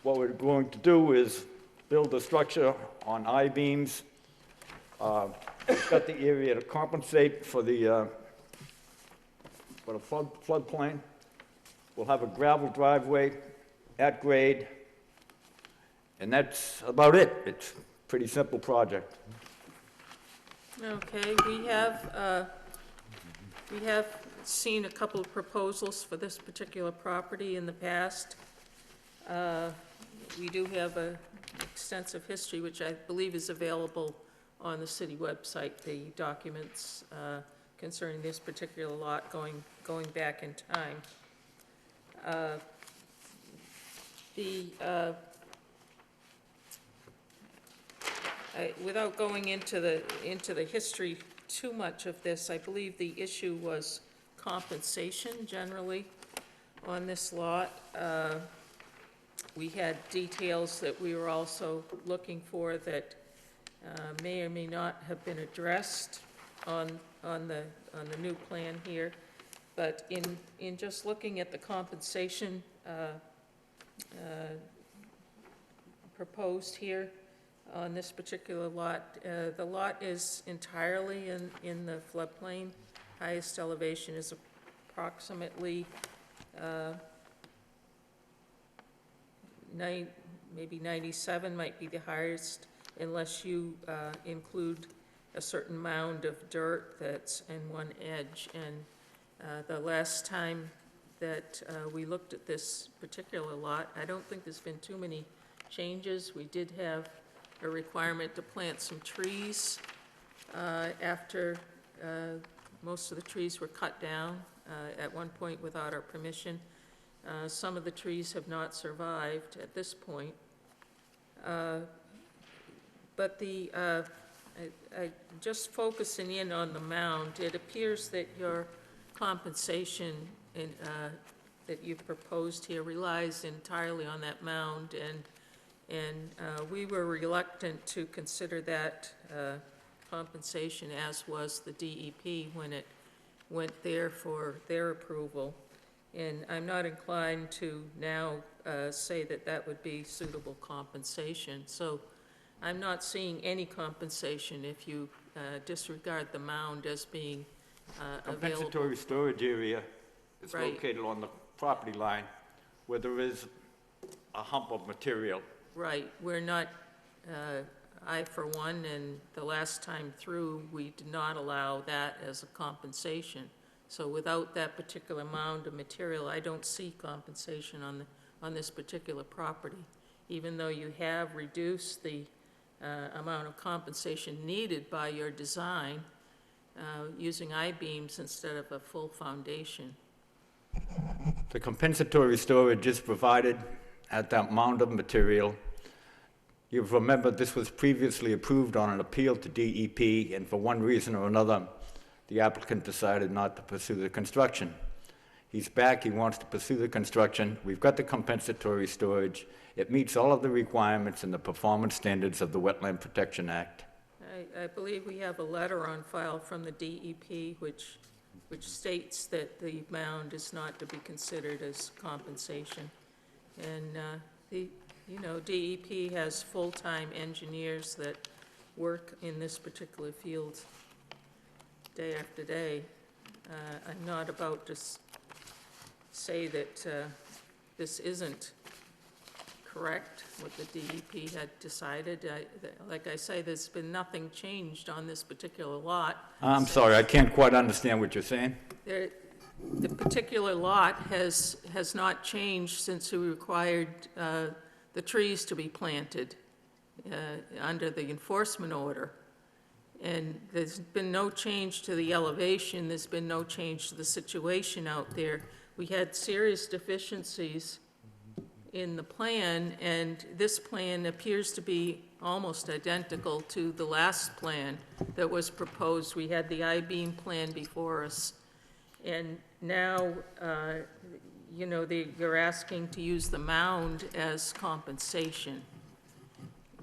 What we're going to do is build a structure on I-beams. We've got the area to compensate for the floodplain. We'll have a gravel driveway at grade, and that's about it. It's a pretty simple project. Okay, we have seen a couple of proposals for this particular property in the past. We do have an extensive history, which I believe is available on the city website, the documents concerning this particular lot going back in time. Without going into the history too much of this, I believe the issue was compensation generally on this lot. We had details that we were also looking for that may or may not have been addressed on the new plan here. But in just looking at the compensation proposed here on this particular lot, the lot is entirely in the floodplain. Highest elevation is approximately maybe 97 might be the highest, unless you include a certain mound of dirt that's in one edge. And the last time that we looked at this particular lot, I don't think there's been too many changes. We did have a requirement to plant some trees after most of the trees were cut down at one point without our permission. Some of the trees have not survived at this point. But just focusing in on the mound, it appears that your compensation that you've proposed here relies entirely on that mound, and we were reluctant to consider that compensation, as was the DEP when it went there for their approval. And I'm not inclined to now say that that would be suitable compensation. So I'm not seeing any compensation if you disregard the mound as being available. Compensatory storage area is Right. located on the property line where there is a hump of material. Right, we're not, I for one, and the last time through, we did not allow that as a compensation. So without that particular mound of material, I don't see compensation on this particular property, even though you have reduced the amount of compensation needed by your design using I-beams instead of a full foundation. The compensatory storage is provided at that mound of material. You've remembered this was previously approved on an appeal to DEP, and for one reason or another, the applicant decided not to pursue the construction. He's back, he wants to pursue the construction. We've got the compensatory storage. It meets all of the requirements and the performance standards of the Wetland Protection Act. I believe we have a letter on file from the DEP which states that the mound is not to be considered as compensation. And DEP has full-time engineers that work in this particular field day after day. I'm not about to say that this isn't correct, what the DEP had decided. Like I say, there's been nothing changed on this particular lot. I'm sorry, I can't quite understand what you're saying. The particular lot has not changed since we required the trees to be planted under the enforcement order. And there's been no change to the elevation, there's been no change to the situation out there. We had serious deficiencies in the plan, and this plan appears to be almost identical to the last plan that was proposed. We had the I-beam plan before us, and now, you're asking to use the mound as compensation.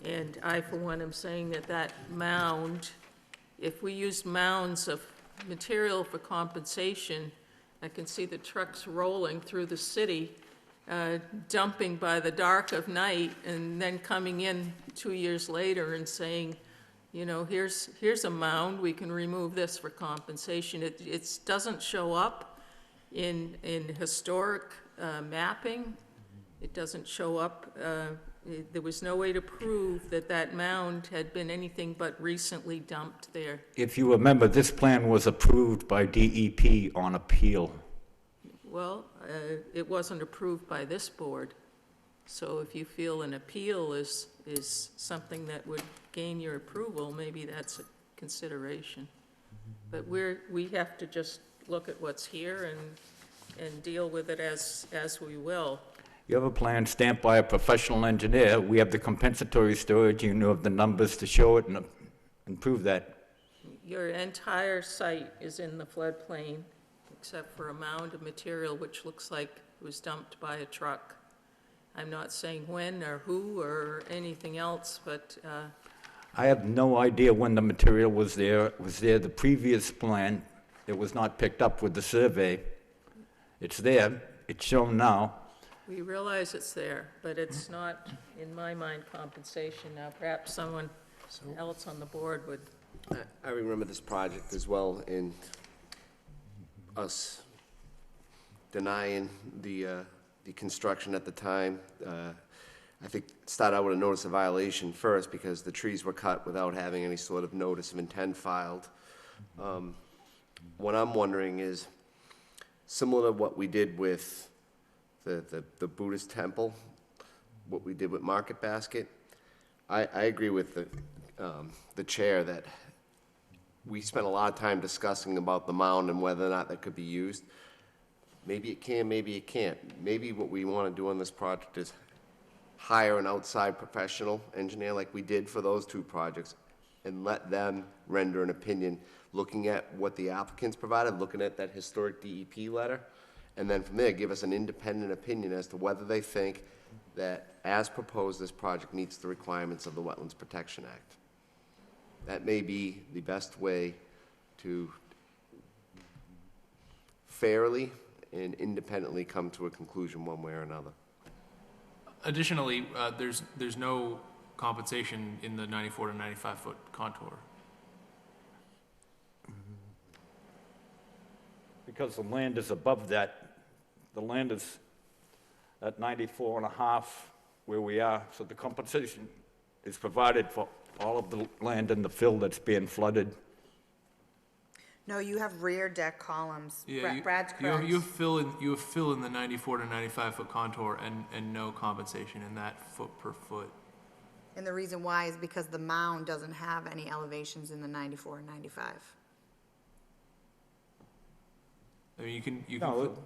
And I, for one, am saying that mound, if we used mounds of material for compensation, I can see the trucks rolling through the city, dumping by the dark of night, and then coming in 2 years later and saying, here's a mound, we can remove this for compensation. It doesn't show up in historic mapping, It doesn't show up, there was no way to prove that that mound had been anything but recently dumped there. If you remember, this plan was approved by DEP on appeal. Well, it wasn't approved by this board, so if you feel an appeal is something that would gain your approval, maybe that's a consideration. But we have to just look at what's here and deal with it as we will. You have a plan stamped by a professional engineer. We have the compensatory storage. You know the numbers to show it and prove that. Your entire site is in the floodplain, except for a mound of material which looks like it was dumped by a truck. I'm not saying when or who or anything else, but I have no idea when the material was there. It was there the previous plan. It was not picked up with the survey. It's there. It's shown now. we realize it's there, but it's not, in my mind, compensation. Now, perhaps someone else on the board would. I remember this project as well, and us denying the construction at the time. I think it started out with a notice of violation first because the trees were cut without having any sort of notice of intent filed. What I'm wondering is, similar to what we did with the Buddhist temple, what we did with Market Basket, I agree with the chair that we spent a lot of time discussing about the mound and whether or not that could be used. Maybe it can, maybe it can't. Maybe what we want to do on this project is hire an outside professional engineer like we did for those two projects and let them render an opinion, looking at what the applicants provided, looking at that historic DEP letter, and then from there, give us an independent opinion as to whether they think that, as proposed, this project meets the requirements of the Wetlands Protection Act. That may be the best way to fairly and independently come to a conclusion one way or another. Additionally, there's no compensation in the 94 to 95 foot contour. Because the land is above that, the land is at 94 and a half where we are, so the compensation is provided for all of the land in the fill that's being flooded. No, you have rear deck columns. Yeah, Brad's you correct. have fill in the 94 to 95 foot contour and no compensation in that foot per foot. And the reason why is because the mound doesn't have any elevations in the 94 and 95. I mean, you can No,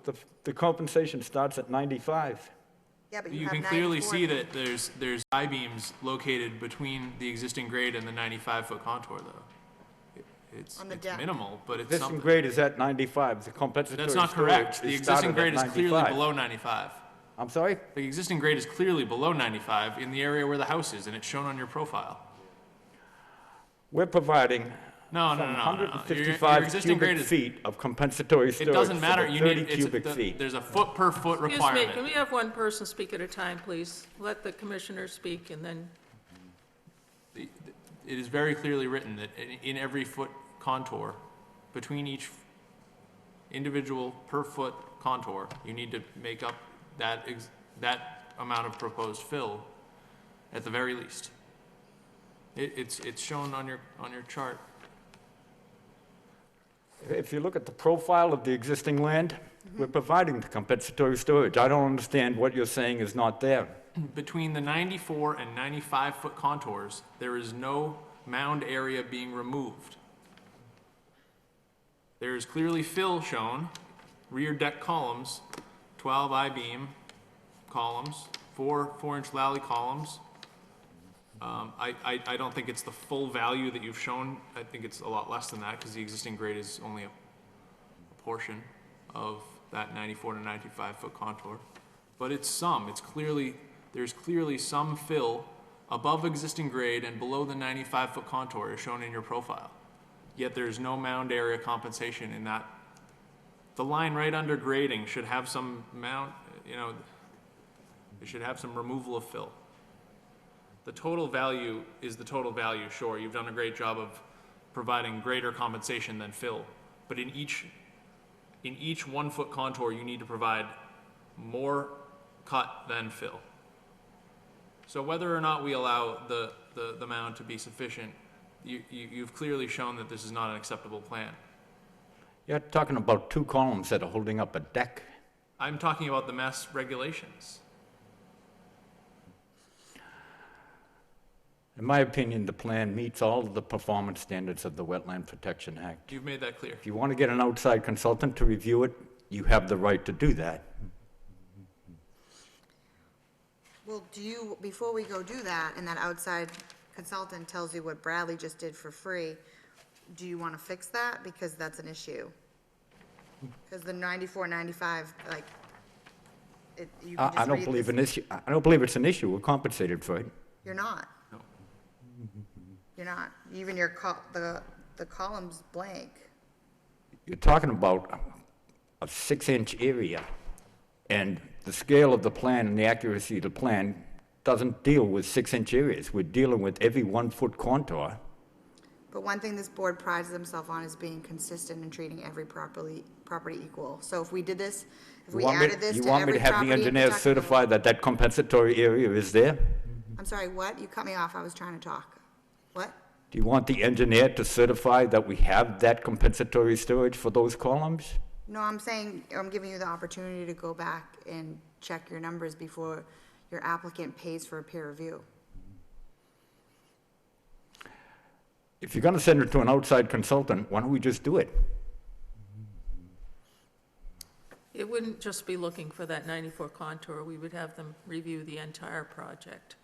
the compensation starts at 95. Yeah, but you you can have clearly 94. see that there's I-beams located between the existing grade and the 95 foot contour, though. It's On the deck. minimal, but it's Existing something. grade is at 95. The compensatory That's not storage correct. The existing started grade at is clearly 95. below 95. I'm sorry? The existing grade is clearly below 95 in the area where the house is, and it's shown on your profile. We're providing No. Your 155 existing grade cubic is. feet of compensatory It storage doesn't for matter. the You 30 need, cubic feet. there's a foot per foot Excuse me, requirement. can we have one person speak at a time, please? Let the commissioner speak, and then, It is very clearly written that in every foot contour, between each individual per foot contour, you need to make up that amount of proposed fill at the very least. It's shown on your chart. If you look at the profile of the existing land, we're providing the compensatory storage. I don't understand what you're saying is not there. Between the 94 and 95 foot contours, there is no mound area being removed. There is clearly fill shown, rear deck columns, 12 I-beam columns, 4 4-inch Lally columns. I don't think it's the full value that you've shown. I think it's a lot less than that because the existing grade is only a portion of that 94 to 95 foot contour. But it's there's clearly some fill above existing grade and below the 95 foot contour as shown in your profile. Yet there's no mound area compensation in that. The line right under grading should have some it should have some removal of fill. The total value is the total value, sure, you've done a great job of providing greater compensation than fill. But in each 1 foot contour, you need to provide more cut, then fill. So whether or not we allow the mound to be sufficient, you've clearly shown that this is not an acceptable plan. You're talking about 2 columns that are holding up a deck. I'm talking about the mass regulations. In my opinion, the plan meets all of the performance standards of the Wetland Protection Act. You've made that clear. If you want to get an outside consultant to review it, you have the right to do that. Well, before we go do that, and that outside consultant tells you what Bradley just did for free, do you want to fix that? Because that's an issue. Because the 94, 95, like, you can just I don't read believe this. I don't believe it's an issue. We're compensated for it. You're not. No. You're not. Even the column's blank. You're talking about a 6-inch area, and the scale of the plan and the accuracy of the plan doesn't deal with 6-inch areas. We're dealing with every 1-foot contour. But one thing this board prides themselves on is being consistent and treating every property equal. So if we did this, if we added this You to want me every to have the property in engineers Pawtucket- certify that that compensatory area is there? I'm sorry, what? You cut me off. I was trying to talk. What? Do you want the engineer to certify that we have that compensatory storage for those columns? No, I'm saying, I'm giving you the opportunity to go back and check your numbers before your applicant pays for a peer review. If you're going to send it to an outside consultant, why don't we just do it? It wouldn't just be looking for that 94 contour, we would have them review the entire project.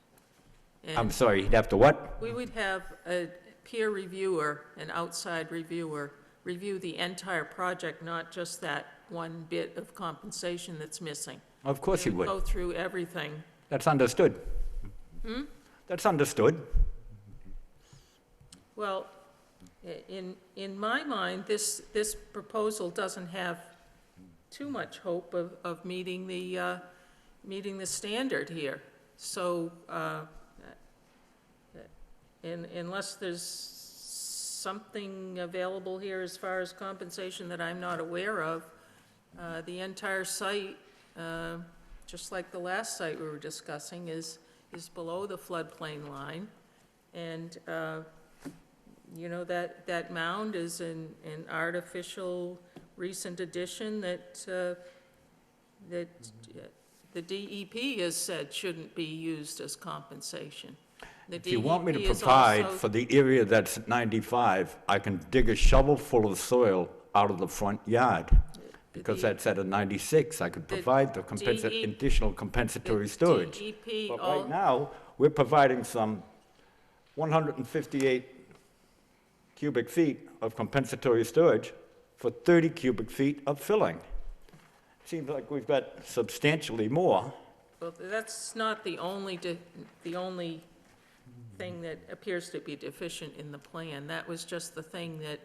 I'm And sorry, he'd have to what? we would have a peer reviewer, an outside reviewer, review the entire project, not just that one bit of compensation that's missing. Of course he They would. Go through everything. That's understood. That's understood. Well, in my mind, this proposal doesn't have too much hope of meeting the standard here. So, unless there's something available here as far as compensation that I'm not aware of, the entire site, just like the last site we were discussing, is below the floodplain line. And, you know, that mound is an artificial recent addition that the DEP has said shouldn't be used as compensation. The If you want me to DEP is provide also- for the area that's at 95, I can dig a shovel full of soil out of the front yard. Because that's at a 96, I could provide the additional compensatory storage. DEP, But right now, we're providing some 158 cubic feet of compensatory storage for 30 cubic feet of filling. Seems like we've got substantially more. well, that's not the only thing that appears to be deficient in the plan. That was just the thing that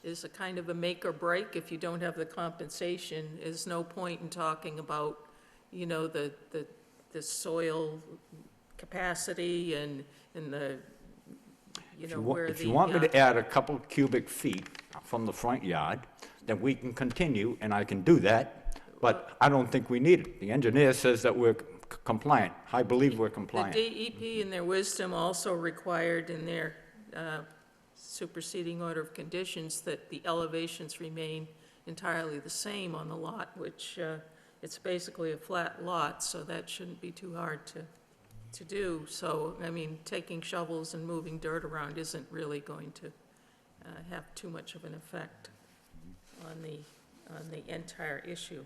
is a kind of a make or break. If you don't have the compensation, there's no point in talking about, you know, the soil capacity and the, you know, where the. If you want me to add a couple cubic feet from the front yard, then we can continue, and I can do that, but I don't think we need it. The engineer says that we're compliant. I believe we're compliant. The DEP, in their wisdom, also required in their superseding order of conditions that the elevations remain entirely the same on the lot, which it's basically a flat lot, so that shouldn't be too hard to do. So, I mean, taking shovels and moving dirt around isn't really going to have too much of an effect on the entire issue.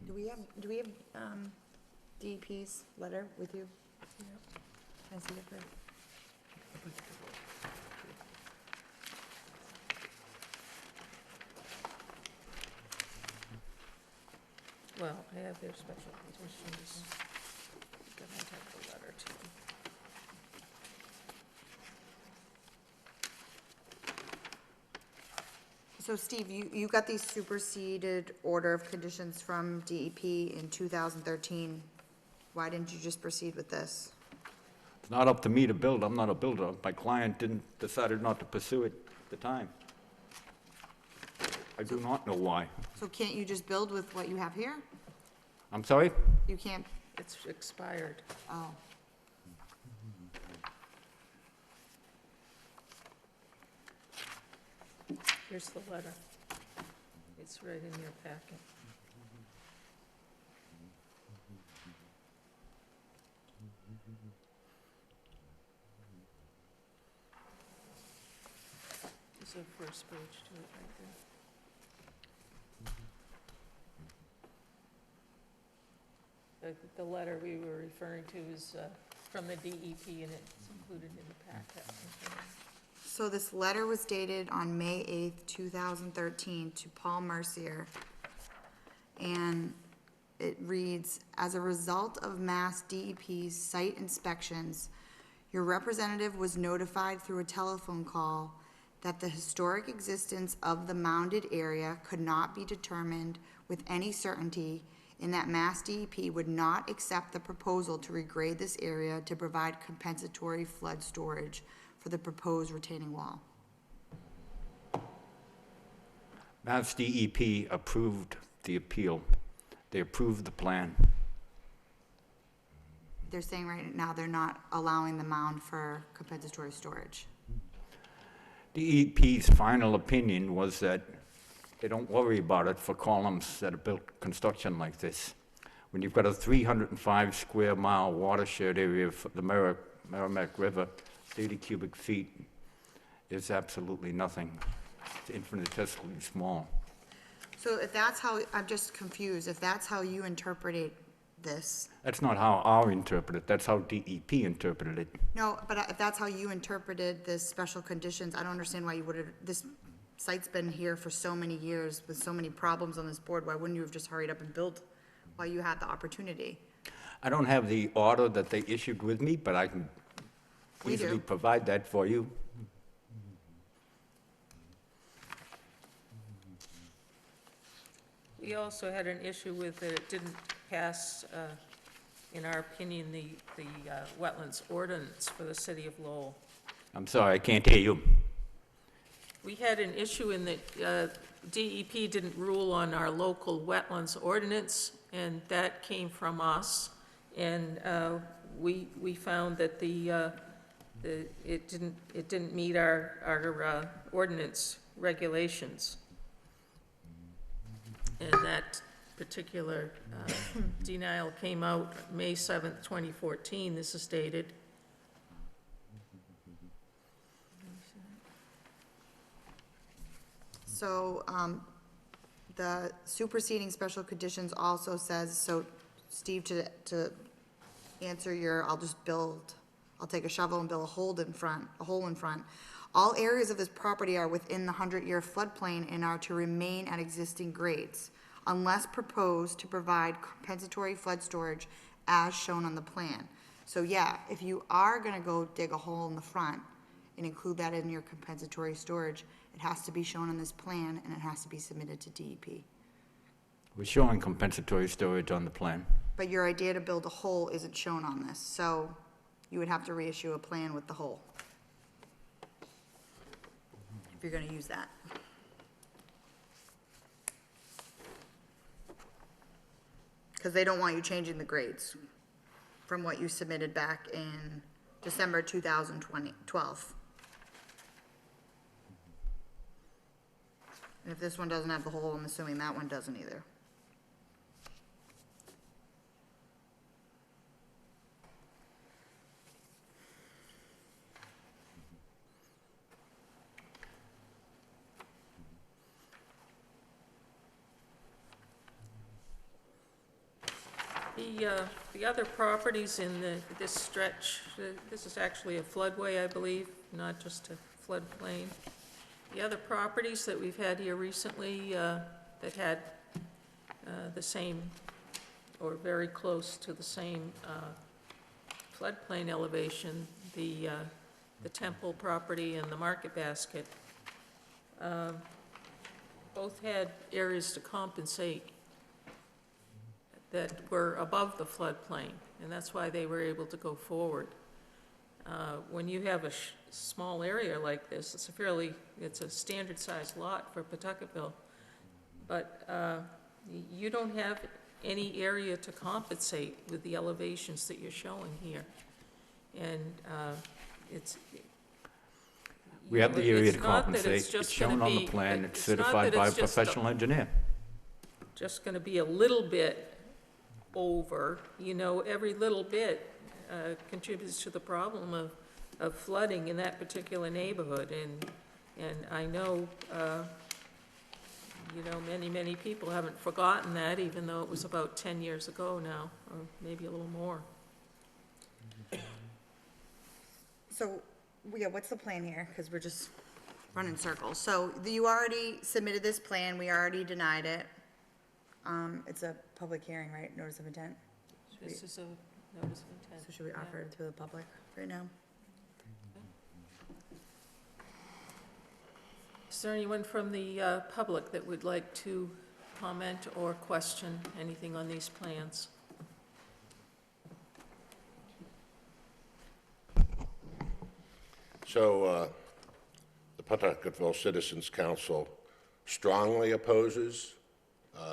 Do we have DEP's letter with you? Can I see it, Fred? Well, I have their special conditions. I think I might have the letter too. So Steve, you got these superseded order of conditions from DEP in 2013. Why didn't you just proceed with this? It's not up to me to build. I'm not a builder. My client decided not to pursue it at the time. I do not know why. So can't you just build with what you have here? I'm sorry? You can't, It's expired. oh. Here's the letter. It's right in your packet. There's a first page to it right there. The letter we were referring to is from the DEP, and it's included in the packet. So this letter was dated on May 8th, 2013 to Paul Mercier. And it reads, as a result of Mass DEP's site inspections, your representative was notified through a telephone call that the historic existence of the mounded area could not be determined with any certainty, and that Mass DEP would not accept the proposal to regrade this area to provide compensatory flood storage for the proposed retaining wall. Mass DEP approved the appeal. They approved the plan. They're saying right now they're not allowing the mound for compensatory storage. DEP's final opinion was that they don't worry about it for columns that are built construction like this. When you've got a 305 square mile watershed area for the Merrimack River, 30 cubic feet is absolutely nothing. It's infinitesimally small. So if that's how, I'm just confused, if that's how you interpreted this, That's not how I interpret it, that's how DEP interpreted it. no, but if that's how you interpreted this special conditions, I don't understand why you would have, this site's been here for so many years with so many problems on this board, why wouldn't you have just hurried up and built while you had the opportunity? I don't have the order that they issued with me, but I can We easily do. provide that for you. We also had an issue with that it didn't pass, in our opinion, the wetlands ordinance for the city of Lowell. I'm sorry, I can't hear you. We had an issue in that DEP didn't rule on our local wetlands ordinance, and that came from us. And we found that it didn't meet our ordinance regulations. And that particular denial came out May 7th, 2014, this is dated. So, the superseding special conditions also says, so Steve, to answer your, I'll take a shovel and build a hole in front. All areas of this property are within the 100-year floodplain and are to remain at existing grades, unless proposed to provide compensatory flood storage as shown on the plan. So yeah, if you are gonna go dig a hole in the front and include that in your compensatory storage, it has to be shown on this plan and it has to be submitted to DEP. We're showing compensatory storage on the plan. But your idea to build a hole isn't shown on this, so you would have to reissue a plan with the hole, if you're gonna use that. Because they don't want you changing the grades from what you submitted back in December 2012. And if this one doesn't have the hole, I'm assuming that one doesn't either. The other properties in this stretch, this is actually a floodway, I believe, not just a floodplain. The other properties that we've had here recently that had the same, or very close to the same floodplain elevation, the Temple property and the Market Basket, both had areas to compensate that were above the floodplain, and that's why they were able to go forward. When you have a small area like this, it's a standard-sized lot for Pawtuckettville. but you don't have any area to compensate with the elevations that you're showing here. And it's, We have the area to it's not that compensate. it's It's just shown gonna on the be- plan. It's not that certified by a it's just professional engineer. just gonna be a little bit over, every little bit contributes to the problem of flooding in that particular neighborhood. And I know, many, many people haven't forgotten that, even though it was about 10 years ago now, or maybe a little more. So, yeah, what's the plan here? Because we're just running circles. So you already submitted this plan, we already denied it. It's a public hearing, right? Notice of intent? This is a notice of intent. So should we offer it to the public right now? Is there anyone from the public that would like to comment or question anything on these plans? So, the Pawtucketville Citizens Council strongly opposes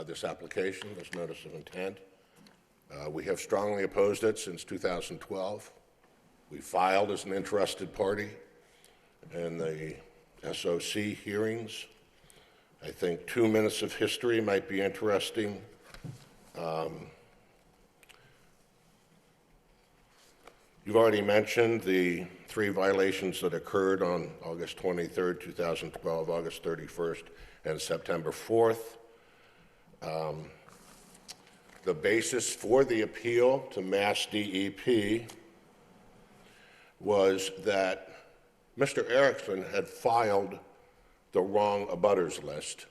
this application, this notice of intent. We have strongly opposed it since 2012. We filed as an interested party in the SOC hearings. I think 2 minutes of history might be interesting. You've already mentioned the 3 violations that occurred on August 23rd, 2012, August 31st, and September 4th. The basis for the appeal to Mass DEP was that Mr. Erickson had filed the wrong abutters list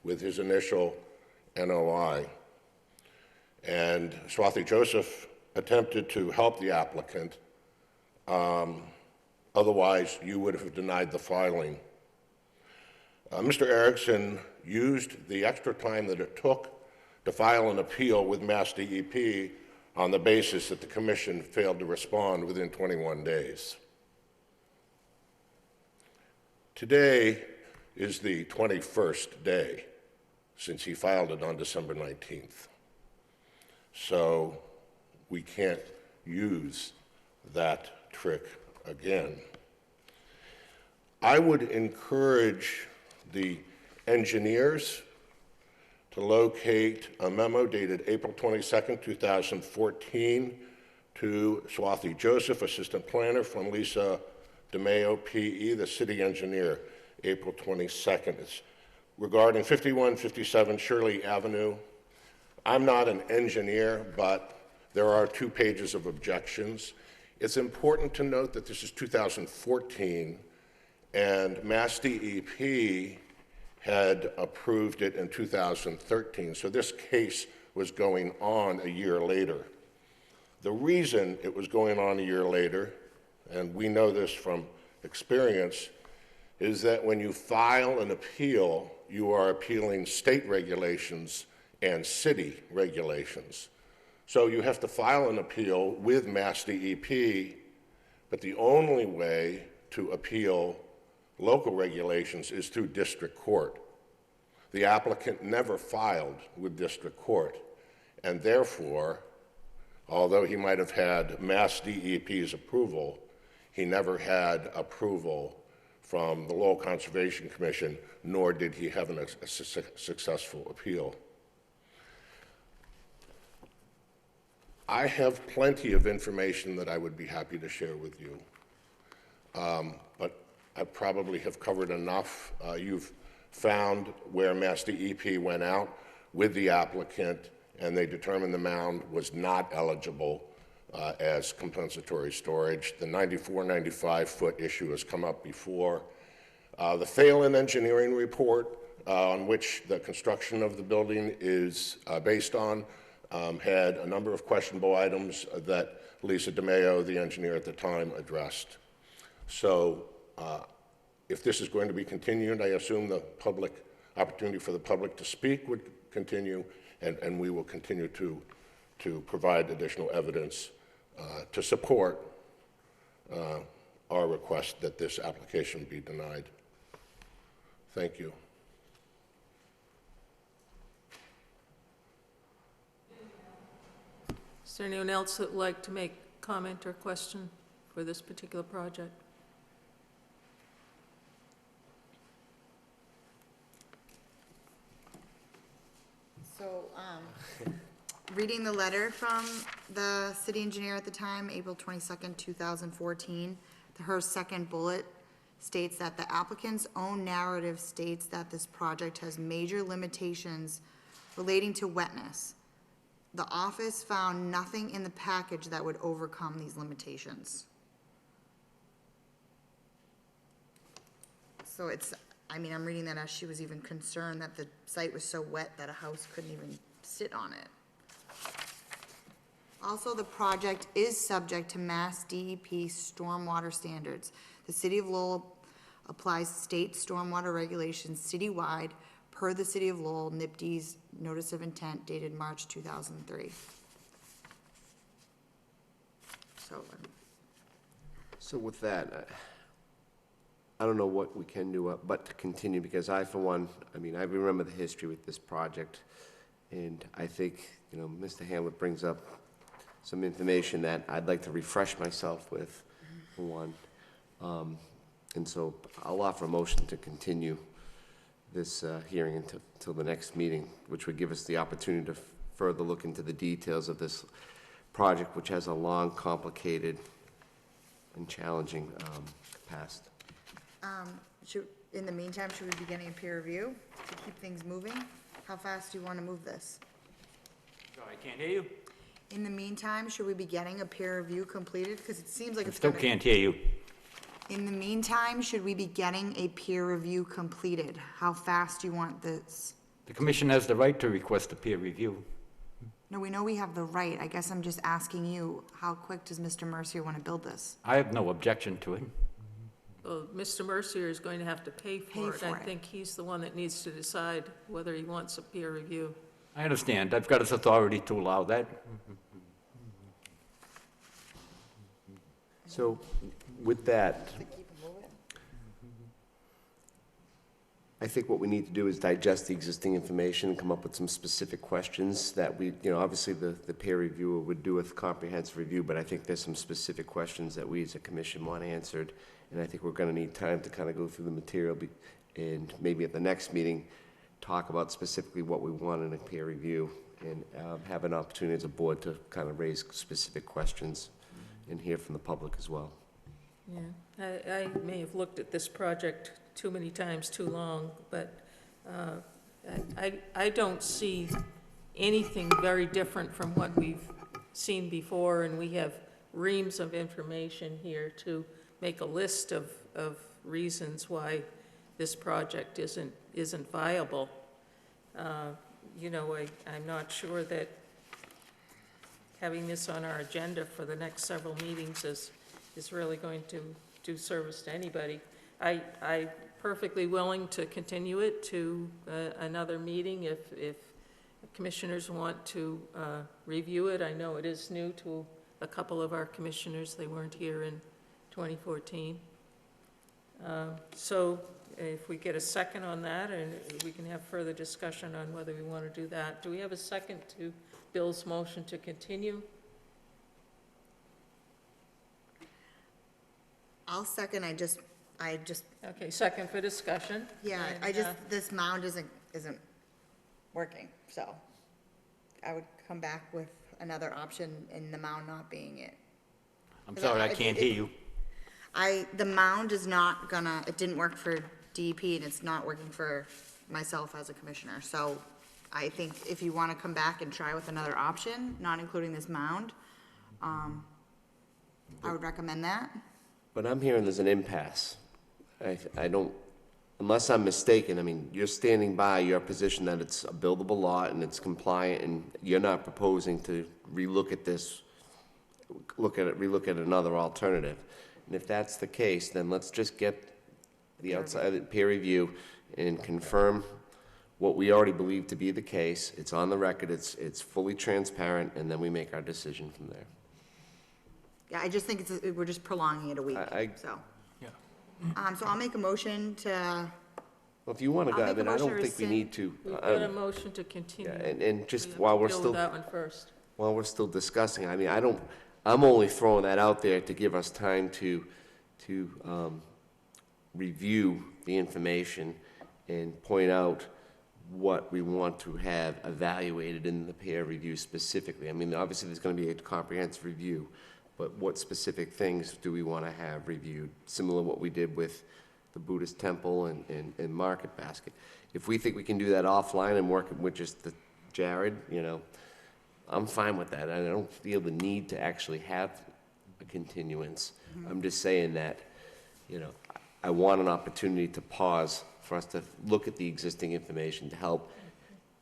with his initial NOI. And Swathi Joseph attempted to help the applicant. Otherwise, you would have denied the filing. Mr. Erickson used the extra time that it took to file an appeal with Mass DEP on the basis that the commission failed to respond within 21 days. Today is the 21st day since he filed it on December 19th. So we can't use that trick again. I would encourage the engineers to locate a memo dated April 22nd, 2014 to Swathi Joseph, Assistant Planner, from Lisa DeMeo, PE, the city engineer, April 22nd. It's regarding 5157 Shirley Avenue. I'm not an engineer, but there are 2 pages of objections. It's important to note that this is 2014, and Mass DEP had approved it in 2013, so this case was going on a year later. The reason it was going on a year later, and we know this from experience, is that when you file an appeal, you are appealing state regulations and city regulations. So you have to file an appeal with Mass DEP, but the only way to appeal local regulations is through district court. The applicant never filed with district court, and therefore, although he might have had Mass DEP's approval, he never had approval from the Lowell Conservation Commission, nor did he have a successful appeal. I have plenty of information that I would be happy to share with you, but I probably have covered enough. You've found where Mass DEP went out with the applicant, and they determined the mound was not eligible as compensatory storage. The 94-95-foot issue has come up before. The Phelan engineering report, on which the construction of the building is based on, had a number of questionable items that Lisa DeMeo, the engineer at the time, addressed. So if this is going to be continued, I assume the public opportunity for the public to speak would continue, and we will continue to provide additional evidence to support our request that this application be denied. Thank you. Is there anyone else that would like to make comment or question for this particular project? So, reading the letter from the city engineer at the time, April 22nd, 2014, her second bullet states that the applicant's own narrative states that this project has major limitations relating to wetness. The office found nothing in the package that would overcome these limitations. So it's, I mean, I'm reading that as she was even concerned that the site was so wet that a house couldn't even sit on it. Also, the project is subject to Mass DEP stormwater standards. The city of Lowell applies state stormwater regulations citywide per the city of Lowell NIPD's notice of intent dated March 2003. So with that, I don't know what we can do but to continue, because I, for one, I mean, I remember the history with this project, and I think, you know, Mr. Hamlet brings up some information that I'd like to refresh myself with, for one. And so I'll offer a motion to continue this hearing until the next meeting, which would give us the opportunity to further look into the details of this project, which has a long, complicated, and challenging past. In the meantime, should we be getting a peer review to keep things moving? How fast do you want to move this? Sorry, I can't hear you. In the meantime, should we be getting a peer review completed? Because it seems like I it's still gonna. can't hear you. In the meantime, should we be getting a peer review completed? How fast do you want this? The commission has the right to request a peer review. No, we know we have the right. I guess I'm just asking you, how quick does Mr. Mercier want to build this? I have no objection to it. Well, Mr. Mercier is going to have to pay Pay for it. for I it. think he's the one that needs to decide whether he wants a peer review. I understand. I've got his authority to allow that. So with that, I think what we need to do is digest the existing information and come up with some specific questions that we, you know, obviously the peer reviewer would do a comprehensive review, but I think there's some specific questions that we as a commission want answered, and I think we're gonna need time to kind of go through the material and maybe at the next meeting, talk about specifically what we want in a peer review and have an opportunity as a board to kind of raise specific questions and hear from the public as well. Yeah, I may have looked at this project too many times too long, but I don't see anything very different from what we've seen before, and we have reams of information here to make a list of reasons why this project isn't viable. You know, I'm not sure that having this on our agenda for the next several meetings is really going to do service to anybody. I'm perfectly willing to continue it to another meeting if commissioners want to review it. I know it is new to a couple of our commissioners. They weren't here in 2014. So if we get a second on that, and we can have further discussion on whether we want to do that. Do we have a second to Bill's motion to continue? I'll second, I just, Okay, second for discussion. yeah, And, this mound isn't working, so I would come back with another option in the mound not being it. I'm sorry, I can't hear you. The mound is not gonna, it didn't work for DEP and it's not working for myself as a commissioner. So I think if you wanna come back and try with another option, not including this mound, I would recommend that. But I'm hearing there's an impasse. I don't, unless I'm mistaken, I mean, you're standing by your position that it's a buildable lot and it's compliant, and you're not proposing to relook at this, relook at another alternative. And if that's the case, then let's just get the outside peer review and confirm what we already believe to be the case. It's on the record, it's fully transparent, and then we make our decision from there. Yeah, I just think we're just prolonging it a week, so. Yeah. So I'll make a motion to, Well, if you want to I'll go, I make a mean, I motion don't to think we rescind. need to. We've got a motion to continue. Yeah, and We just have while to we're deal still, with that one first. While we're still discussing, I mean, I'm only throwing that out there to give us time to review the information and point out what we want to have evaluated in the peer review specifically. I mean, obviously, there's going to be a comprehensive review, but what specific things do we want to have reviewed? Similar to what we did with the Buddhist temple and Market Basket. If we think we can do that offline and work with just the Jared, I'm fine with that. I don't feel the need to actually have a continuance. I'm just saying that, I want an opportunity to pause for us to look at the existing information to help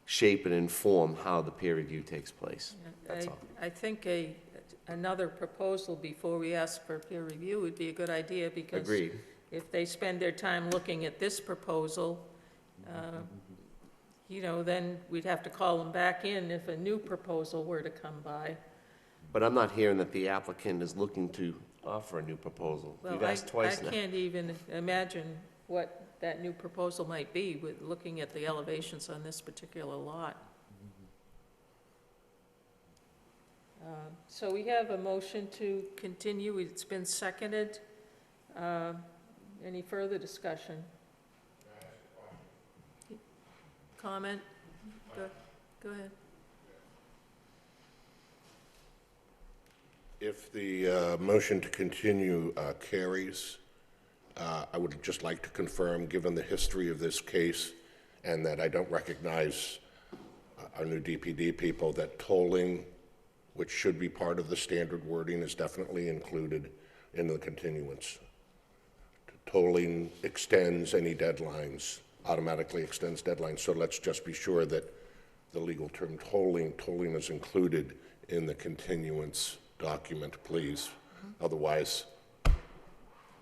shape and inform how the peer review takes place. That's all. I think another proposal before we ask for peer review would be a good idea, because Agreed. if they spend their time looking at this proposal, then we'd have to call them back in if a new proposal were to come by. But I'm not hearing that the applicant is looking to offer a new proposal. Well, We've asked twice I now. can't even imagine what that new proposal might be with looking at the elevations on this particular lot. So we have a motion to continue. It's been seconded. Any further discussion? Comment? Go ahead. If the motion to continue carries, I would just like to confirm, given the history of this case, and that I don't recognize our new DPD people, that tolling, which should be part of the standard wording, is definitely included in the continuance. Tolling extends any deadlines, automatically extends deadlines, so let's just be sure that the legal term tolling is included in the continuance document, please. Otherwise,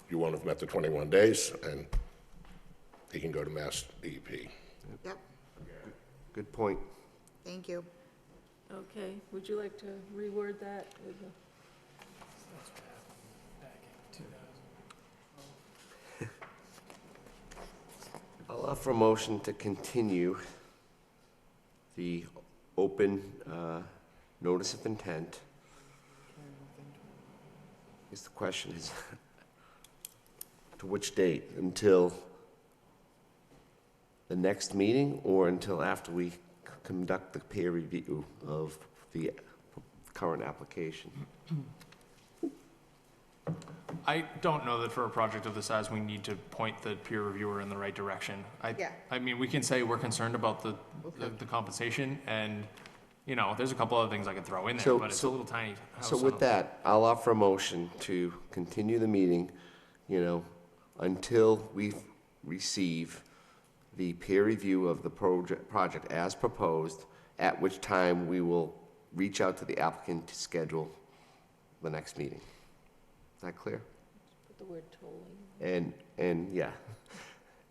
you won't have met the 21 days, and he can go to Mass DEP. Yep, Good point. thank you. Okay, would you like to reword that? With the- I'll offer a motion to continue the open notice of intent. I guess the question is, to which date? Until the next meeting, or until after we conduct the peer review of the current application? I don't know that for a project of this size, we need to point the peer reviewer in the right direction. Yeah. I mean, we can say we're concerned about the compensation, and, there's a couple other things I could throw in there, but it's a little tiny house. So with that, I'll offer a motion to continue the meeting, until we receive the peer review of the project as proposed, at which time we will reach out to the applicant to schedule the next meeting. Is that clear? Put the word tolling. And yeah,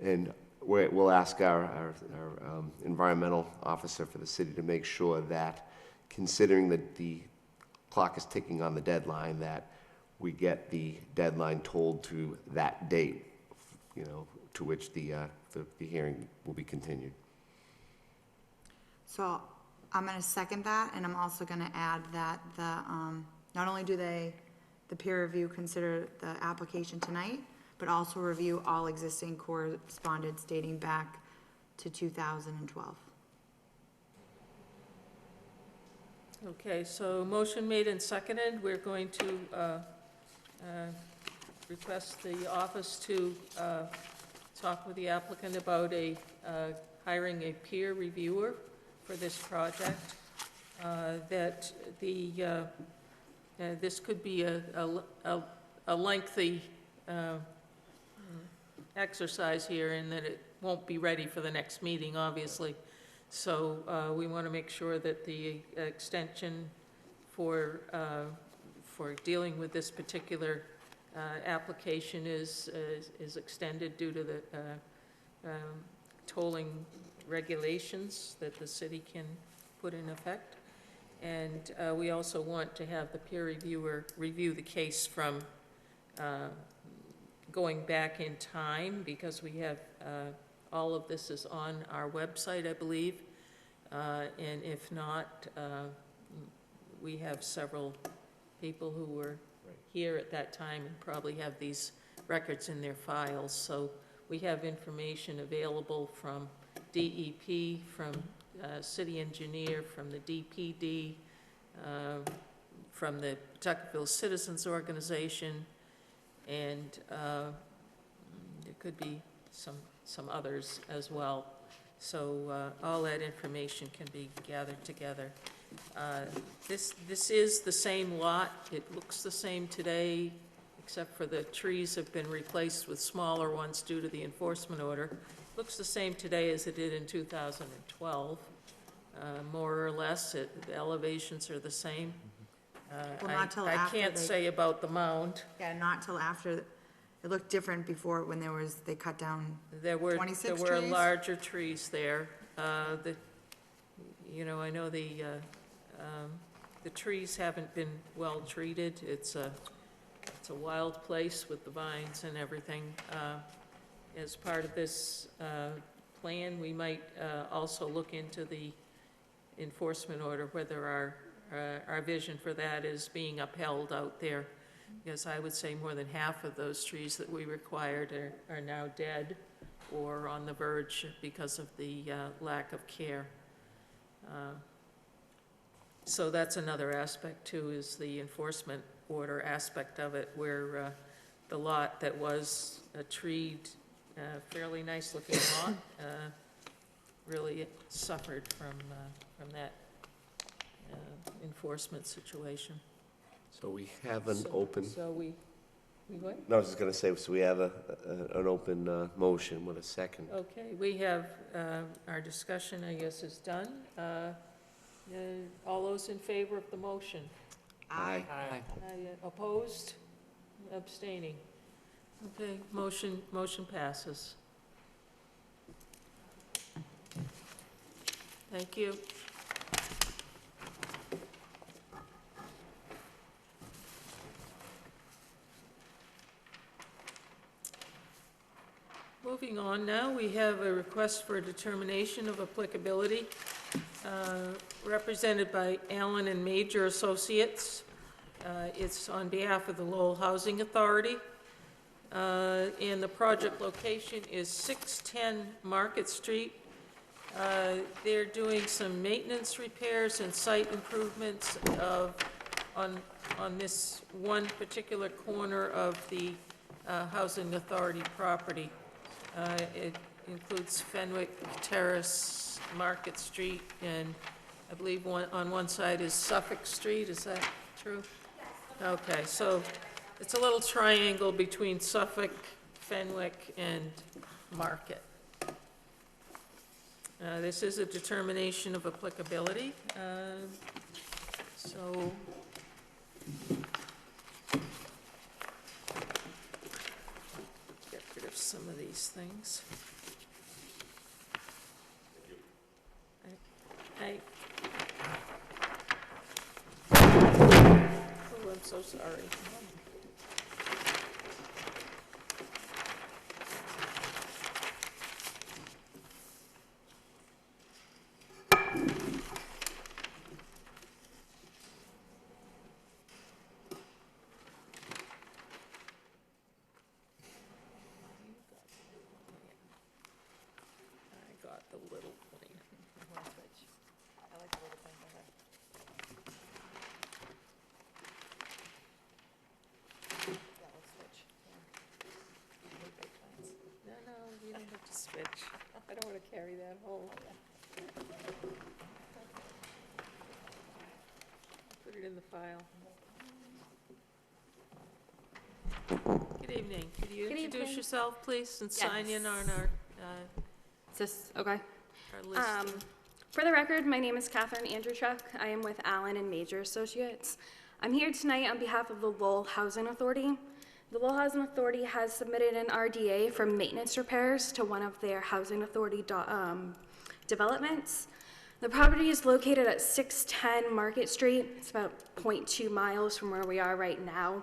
and we'll ask our environmental officer for the city to make sure that, considering that the clock is ticking on the deadline, that we get the deadline told to that date, to which the hearing will be continued. So I'm gonna second that, and I'm also gonna add that not only do the peer review consider the application tonight, but also review all existing correspondence dating back to 2012. Okay, so motion made and seconded. We're going to request the office to talk with the applicant about hiring a peer reviewer for this project. That this could be a lengthy exercise here, in that it won't be ready for the next meeting, obviously. So we want to make sure that the extension for dealing with this particular application is extended due to the tolling regulations that the city can put in effect. And we also want to have the peer reviewer review the case from going back in time, because we have, all of this is on our website, I believe. And if not, we have several people who were here at that time and probably have these records in their files. So we have information available from DEP, from city engineer, from the DPD, from the Pawtuckaville Citizens Organization, and there could be some others as well. So all that information can be gathered together. This is the same lot. It looks the same today, except for the trees have been replaced with smaller ones due to the enforcement order. Looks the same today as it did in 2012, more or less. The elevations are the same. Well, not till I after can't they- say about the mound. Yeah, not till after, it looked different before when they cut down. There were 26 there were trees? larger trees there. I know the trees haven't been well treated. It's a wild place with the vines and everything. As part of this plan, we might also look into the enforcement order, whether our vision for that is being upheld out there. Because I would say more than half of those trees that we required are now dead or on the verge because of the lack of care. So that's another aspect too, is the enforcement order aspect of it, where the lot that was a treed, fairly nice looking lot, really suffered from that enforcement situation. So we have an open, So we what? no, I was just gonna say, so we have an open motion with a second. Okay, we have, our discussion, I guess, is done. All those in favor of the motion? Aye. Opposed? Abstaining? Okay, motion passes. Thank you. Moving on now, we have a request for a determination of applicability, represented by Allen and Major Associates. It's on behalf of the Lowell Housing Authority. And the project location is 610 Market Street. They're doing some maintenance repairs and site improvements on this one particular corner of the Housing Authority property. It includes Fenwick Terrace, Market Street, and I believe on one side is Suffolk Street. Is that true? Yes. Okay, so it's a little triangle between Suffolk, Fenwick, and Market. This is a determination of applicability. So get rid of some of these things. Oh, I'm so sorry. I got the little plane. I like the little thing better. Yeah, let's switch. No, you don't have to switch. I don't want to carry that home. Put it in the file. Good evening. Could you Good introduce evening. yourself, please, and sign in Yes. on our Is this okay? list? For the record, my name is Catherine Andrewchuk. I am with Allen and Major Associates. I'm here tonight on behalf of the Lowell Housing Authority. The Lowell Housing Authority has submitted an RDA for maintenance repairs to one of their Housing Authority developments. The property is located at 610 Market Street. It's about 0.2 miles from where we are right now.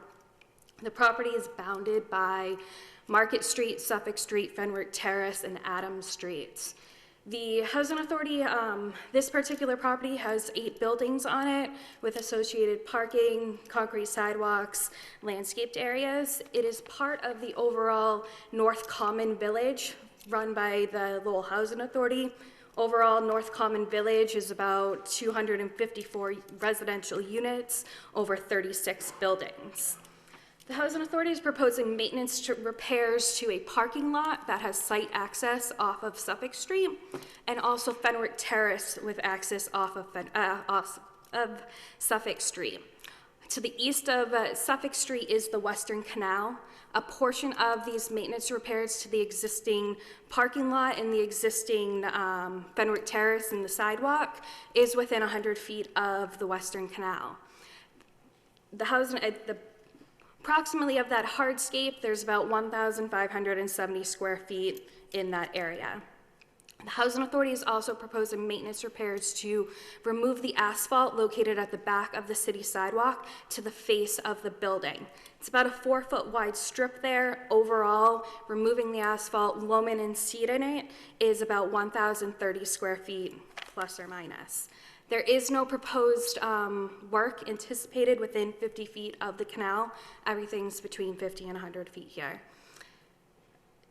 The property is bounded by Market Street, Suffolk Street, Fenwick Terrace, and Adams Streets. The Housing Authority, this particular property has 8 buildings on it with associated parking, concrete sidewalks, landscaped areas. It is part of the overall North Common Village run by the Lowell Housing Authority. Overall, North Common Village is about 254 residential units over 36 buildings. The Housing Authority is proposing maintenance repairs to a parking lot that has site access off of Suffolk Street, and also Fenwick Terrace with access off of Suffolk Street. To the east of Suffolk Street is the Western Canal. A portion of these maintenance repairs to the existing parking lot and the existing Fenwick Terrace and the sidewalk is within 100 feet of the Western Canal. Approximately of that hardscape, there's about 1,570 square feet in that area. The Housing Authority is also proposing maintenance repairs to remove the asphalt located at the back of the city sidewalk to the face of the building. It's about a 4-foot wide strip there. Overall, removing the asphalt, loaming and seeding it is about 1,030 square feet, plus or minus. There is no proposed work anticipated within 50 feet of the canal. Everything's between 50 and 100 feet here.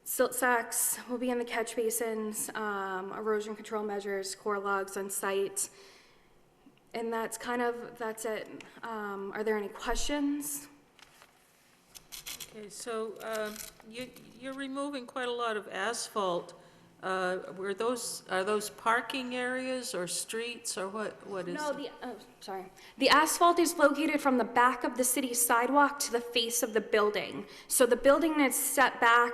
Silt sacks will be in the catch basins, erosion control measures, core logs on site. And that's it. Are there any questions? Okay, so you're removing quite a lot of asphalt. Are those parking areas or streets or what is it? The asphalt is located from the back of the city sidewalk to the face of the building. So the building is set back,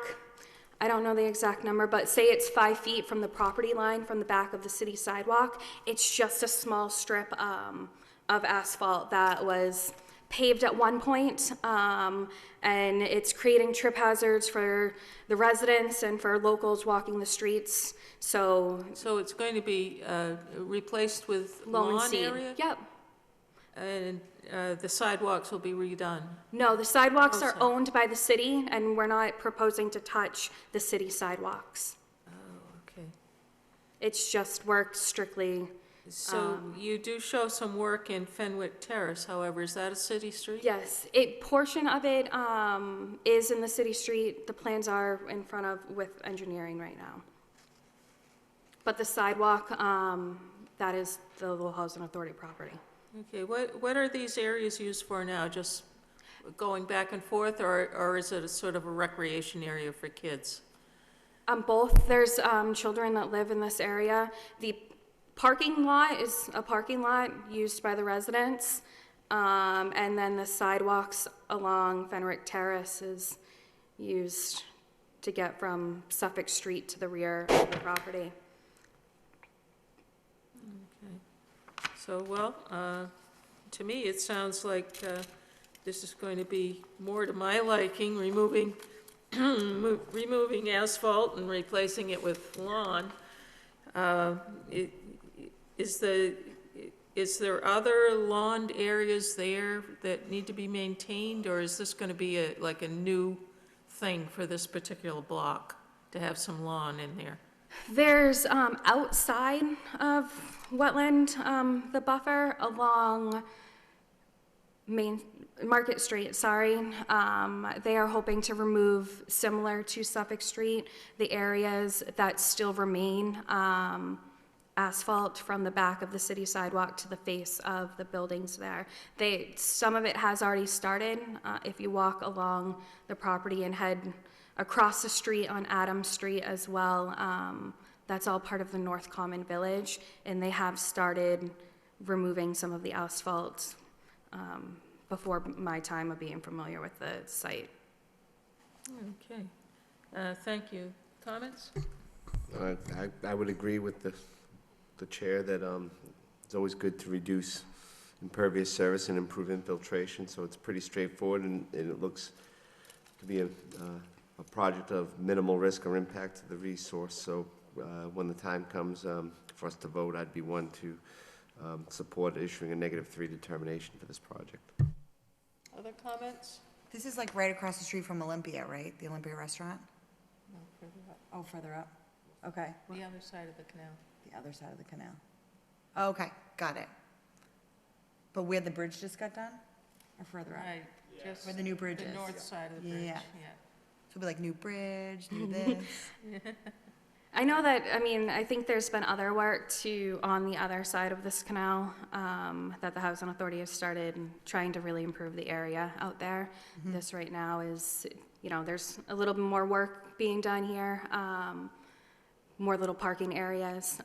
I don't know the exact number, but say it's 5 feet from the property line from the back of the city sidewalk. It's just a small strip of asphalt that was paved at one point, and it's creating trip hazards for the residents and for locals walking the streets. So it's going to be replaced with loam lawn seed. area? Yep. And the sidewalks will be redone? No, the sidewalks are sorry. owned by the city, and we're not proposing to touch the city sidewalks. Oh, okay. It's just work strictly. So you do show some work in Fenwick Terrace, however, is that a city street? Yes, a portion of it is in the city street. The plans are in front of with engineering right now. But the sidewalk, that is the Lowell Housing Authority property. Okay, what are these areas used for now? Just going back and forth, or is it a sort of a recreation area for kids? Both. There's children that live in this area. The parking lot is a parking lot used by the residents, and then the sidewalks along Fenwick Terrace is used to get from Suffolk Street to the rear of the property. Okay. So, well, to me, it sounds like this is going to be more to my liking, removing asphalt and replacing it with lawn. Is there other lawned areas there that need to be maintained, or is this going to be like a new thing for this particular block, to have some lawn in there? There's outside of wetland, the buffer along Market Street, they are hoping to remove, similar to Suffolk Street, the areas that still remain asphalt from the back of the city sidewalk to the face of the buildings there. Some of it has already started. If you walk along the property and head across the street on Adams Street as well, that's all part of the North Common Village, and they have started removing some of the asphalt before my time of being familiar with the site. Okay. Thank you. Comments? I would agree with the chair that it's always good to reduce impervious surface and improve infiltration, so it's pretty straightforward, and it looks to be a project of minimal risk or impact to the resource. So when the time comes for us to vote, I'd be one to support issuing a -3 determination for this project. Other comments? This is like right across the street from Olympia, right? The Olympia restaurant? No, further up. Oh, further up. Okay, The other side of the canal. the other side of the canal. Okay, got it. But where the bridge just got done? Or further up? Right, just Where the new bridge the is? north side of the bridge, Yeah. yeah. So it'll be like new bridge, new this. I know that, I mean, I think there's been other work too on the other side of this canal, that the Housing Authority has started and trying to really improve the area out there. This right now is, you know, there's a little bit more work being done here, more little parking areas,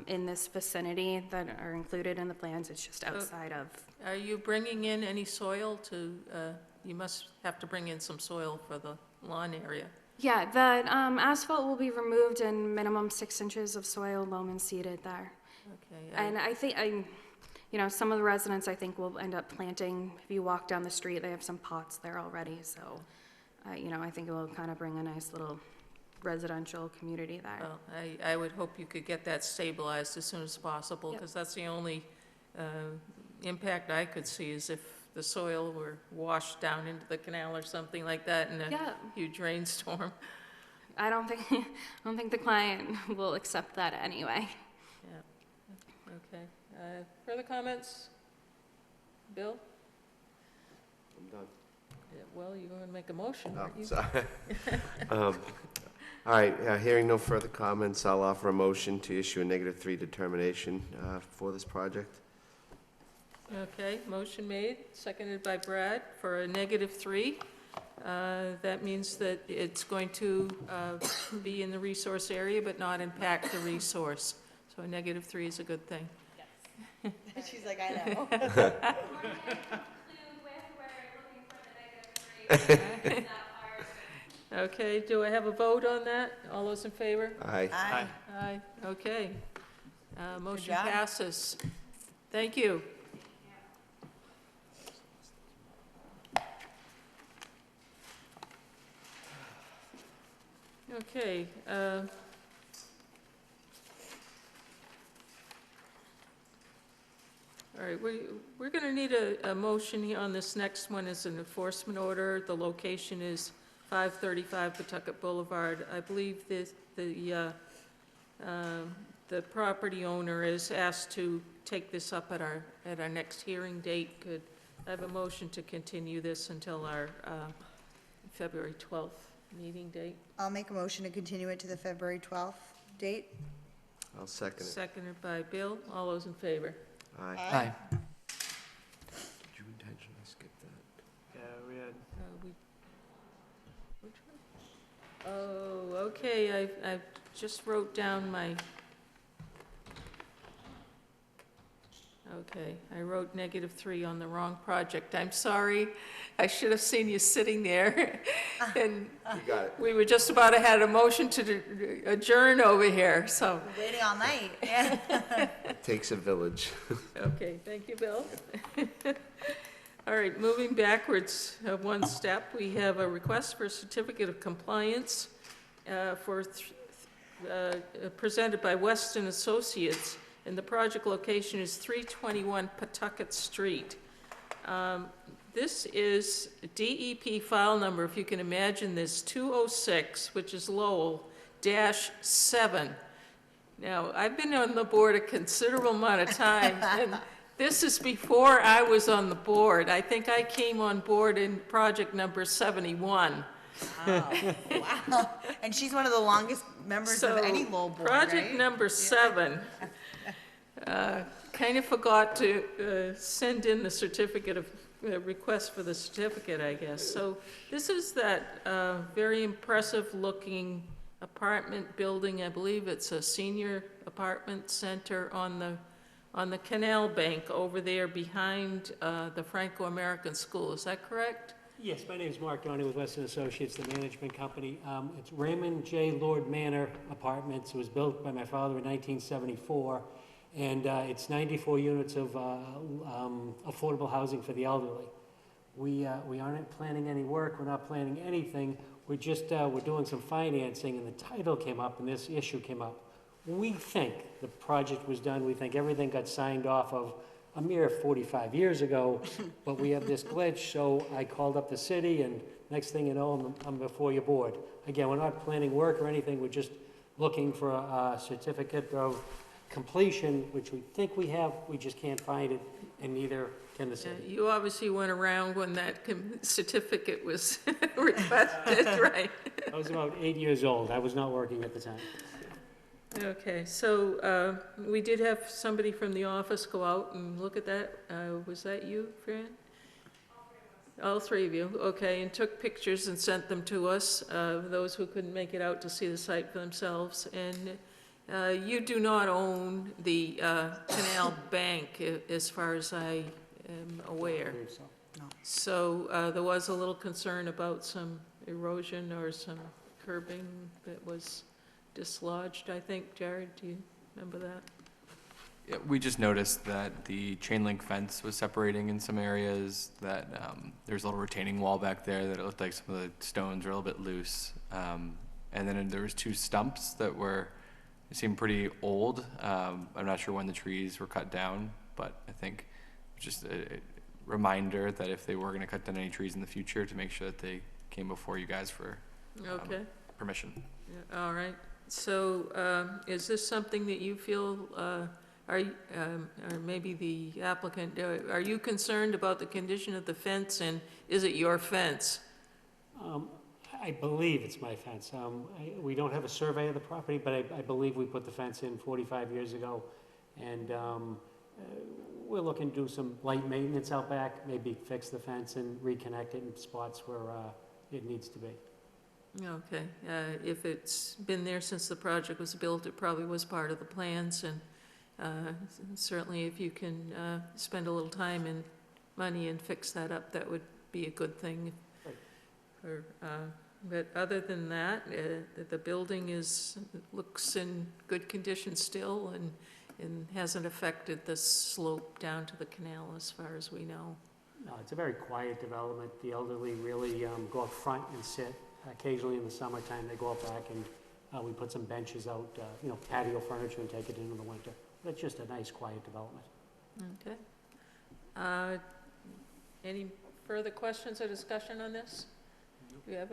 in this vicinity that are included in the plans. It's just outside of. Are you bringing in any soil to, you must have to bring in some soil for the lawn area. Yeah, the asphalt will be removed and minimum 6 inches of soil loam and seeded there. Okay, And I think, you know, some of the residents, I think, will end up planting. If you walk down the street, they have some pots there already, so, you know, I think it will kind of bring a nice little residential community there. well, I would hope you could get that stabilized as soon as possible, Yep. because that's the only impact I could see is if the soil were washed down into the canal or something like that in a Yeah. huge rainstorm. I don't think the client will accept that anyway. Yeah, okay. Further comments? Bill? I'm done. Yeah, well, you were going to make a motion, Oh, weren't you? sorry. All right, hearing no further comments, I'll offer a motion to issue a -3 determination for this project. Okay, motion made, seconded by Brad for a -3. That means that it's going to be in the resource area but not impact the resource. So a -3 is a good thing. She's like, I know. Okay, do I have a vote on that? All those in favor? Aye. Aye. Aye, okay. Motion job. passes. Thank you. Okay. All right, we're going to need a motion here on this next one as an enforcement order. The location is 535 Pawtucket Boulevard. I believe the property owner is asked to take this up at our next hearing date. Could I have a motion to continue this until our February 12th meeting date? I'll make a motion to continue it to the February 12th date. I'll second it. Seconded by Bill. All those in favor? Aye. Aye. Did you intentionally skip that? Yeah, we had. Which one? Oh, okay, I just wrote down my, okay, I wrote -3 on the wrong project. I'm sorry. I should have seen you sitting there. And You got it. we were just about to have a motion to adjourn over here, so, Waiting all night. Yeah. It takes a village. okay, thank you, Bill. All right, moving backwards one step, we have a request for a certificate of compliance presented by Weston Associates, and the project location is 321 Pawtucket Street. This is DEP file number, if you can imagine this, 206, which is Lowell, -7. Now, I've been on the board a considerable amount of time, and this is before I was on the board. I think I came on board in project number 71. Wow. And she's one of the longest members of any Lowell board, Project right? number 7, kind of forgot to send in the certificate of, request for the certificate, I guess. So this is that very impressive-looking apartment building. I believe it's a senior apartment center on the canal bank over there behind the Franco-American School. Is that correct? Yes, my name is Mark Donnie with Weston Associates, the management company. It's Raymond J. Lord Manor Apartments. It was built by my father in 1974, and it's 94 units of affordable housing for the elderly. We aren't planning any work. We're not planning anything. We're just we're doing some financing, and the title came up, and this issue came up. We think the project was done. We think everything got signed off of a mere 45 years ago, but we have this glitch, so I called up the city, and next thing you know, I'm before your board. Again, we're not planning work or anything, we're just looking for a certificate of completion, which we think we have, we just can't find it, and neither can the city. You obviously went around when that certificate was requested, right? I was about 8 years old. I was not working at the time. Okay, so we did have somebody from the office go out and look at that. Was that you, Fran? All three of you, okay, and took pictures and sent them to us, those who couldn't make it out to see the site for themselves. And you do not own the canal bank, as far as I am I aware. believe so. So there was a little concern about some erosion or some curbing that was dislodged, I think. Jared, do you remember that? Yeah, we just noticed that the chain link fence was separating in some areas, that there's a little retaining wall back there, that it looked like some of the stones were a little bit loose. And then there was 2 stumps that seemed pretty old. I'm not sure when the trees were cut down, but I think just a reminder that if they were gonna cut down any trees in the future, to make sure that they came before you guys for Okay, permission. yeah, all right. So is this something that you feel, or maybe the applicant, are you concerned about the condition of the fence, and is it your fence? I believe it's my fence. We don't have a survey of the property, but I believe we put the fence in 45 years ago. And we're looking to do some light maintenance out back, maybe fix the fence and reconnect it in spots where it needs to be. Okay, if it's been there since the project was built, it probably was part of the plans, and certainly if you can spend a little time and money and fix that up, that would be a good thing. Right. But other than that, the building looks in good condition still, and hasn't affected the slope down to the canal as far as we know. No, it's a very quiet development. The elderly really go up front and sit. Occasionally in the summertime, they go up back and we put some benches out, patio furniture, and take it into the winter. But it's just a nice, quiet development. Okay. Any further questions or discussion on this? Do you have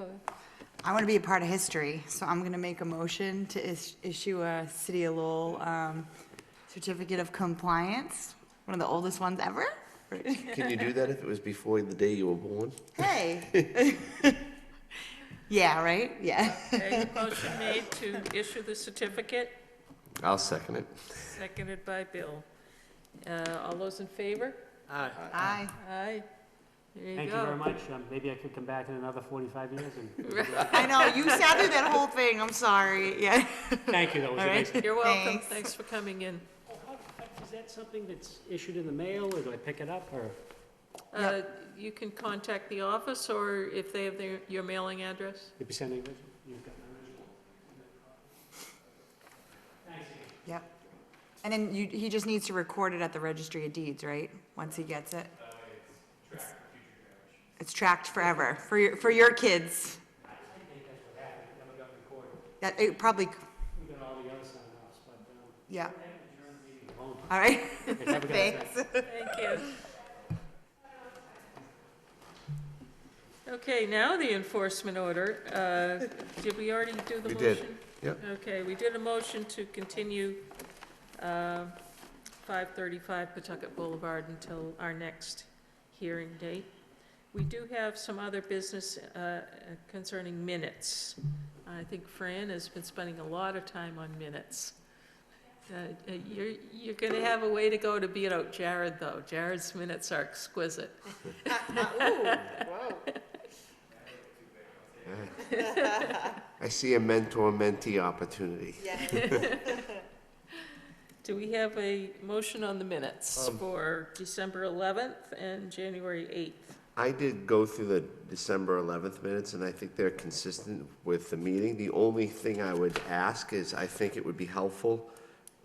I want to be a part of history, so I'm going to make a motion to issue a City of Lowell certificate of compliance, one of the oldest ones ever. Can you do that if it was before the day you were born? Hey. Yeah, right? Yeah. Okay, motion made to issue the certificate, I'll second it. seconded by Bill. All those in favor? Aye. Aye. Aye. There you Thank you very go. much. Maybe I could come back in another 45 years and. I know, you sat through that whole thing, I'm sorry, yeah. Thank you, that was All a nice. right. You're welcome. Thanks. Thanks for coming in. Is that something that's issued in the mail, or do I pick it up, or? You can contact the office, or if they have your mailing address. You'll be sending it? You've got my original. Yep. And then he just needs to record it at the Registry of Deeds, right? Once he gets it? It's tracked forever, for your kids. I think that's what happened, it never got recorded. That, it probably, We've got all the other sign-offs, but, yeah, I haven't adjourned the meeting home. all right, Okay, have a good night. thanks. Thank you. Okay, now the enforcement order. Did we already do the We motion? did, yep. Okay, we did a motion to continue 535 Pawtucket Boulevard until our next hearing date. We do have some other business concerning minutes. I think Fran has been spending a lot of time on minutes. You're going to have a way to go to beat out Jared, though. Jared's minutes are exquisite. I see a mentor-mentee opportunity. Do we have a motion on the minutes for December 11th and January 8th? I did go through the December 11th minutes, and I think they're consistent with the meeting. The only thing I would ask is, I think it would be helpful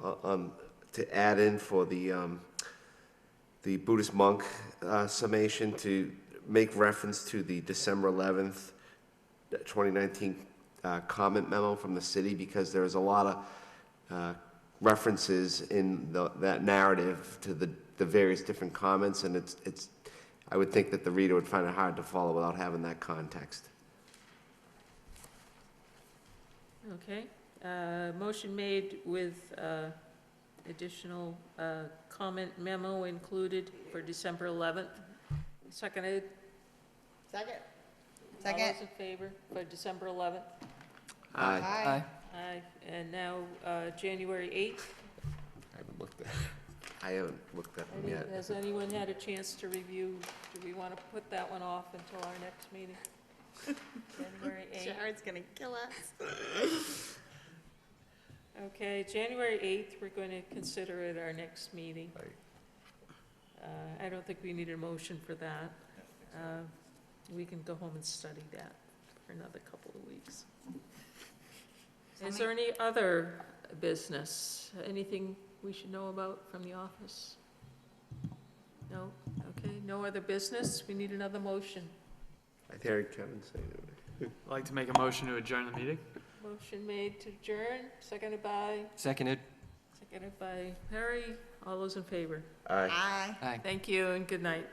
to add in for the Buddhist monk summation, to make reference to the December 11th, 2019 comment memo from the city, because there's a lot of references in that narrative to the various different comments, and it's I would think that the reader would find it hard to follow without having that context. Okay. Motion made with additional comment memo included for December 11th. Seconded. Second? All those in favor for December 11th? Aye. Aye. Aye. And now, January 8th. I haven't looked at them yet. Has anyone had a chance to review? Do we want to put that one off until our next meeting? January 8th. Jared's gonna kill us. Okay, January 8th, we're going to consider it our next meeting. I don't think we need a motion for that. We can go home and study that for another couple of weeks. Is there any other business? Anything we should know about from the office? No? Okay, no other business? We need another motion. I heard Kevin say that. I'd like to make a motion to adjourn the meeting. Motion made to adjourn, seconded by Seconded. Harry. All those in favor? Aye. Aye. Aye. Thank you and good night.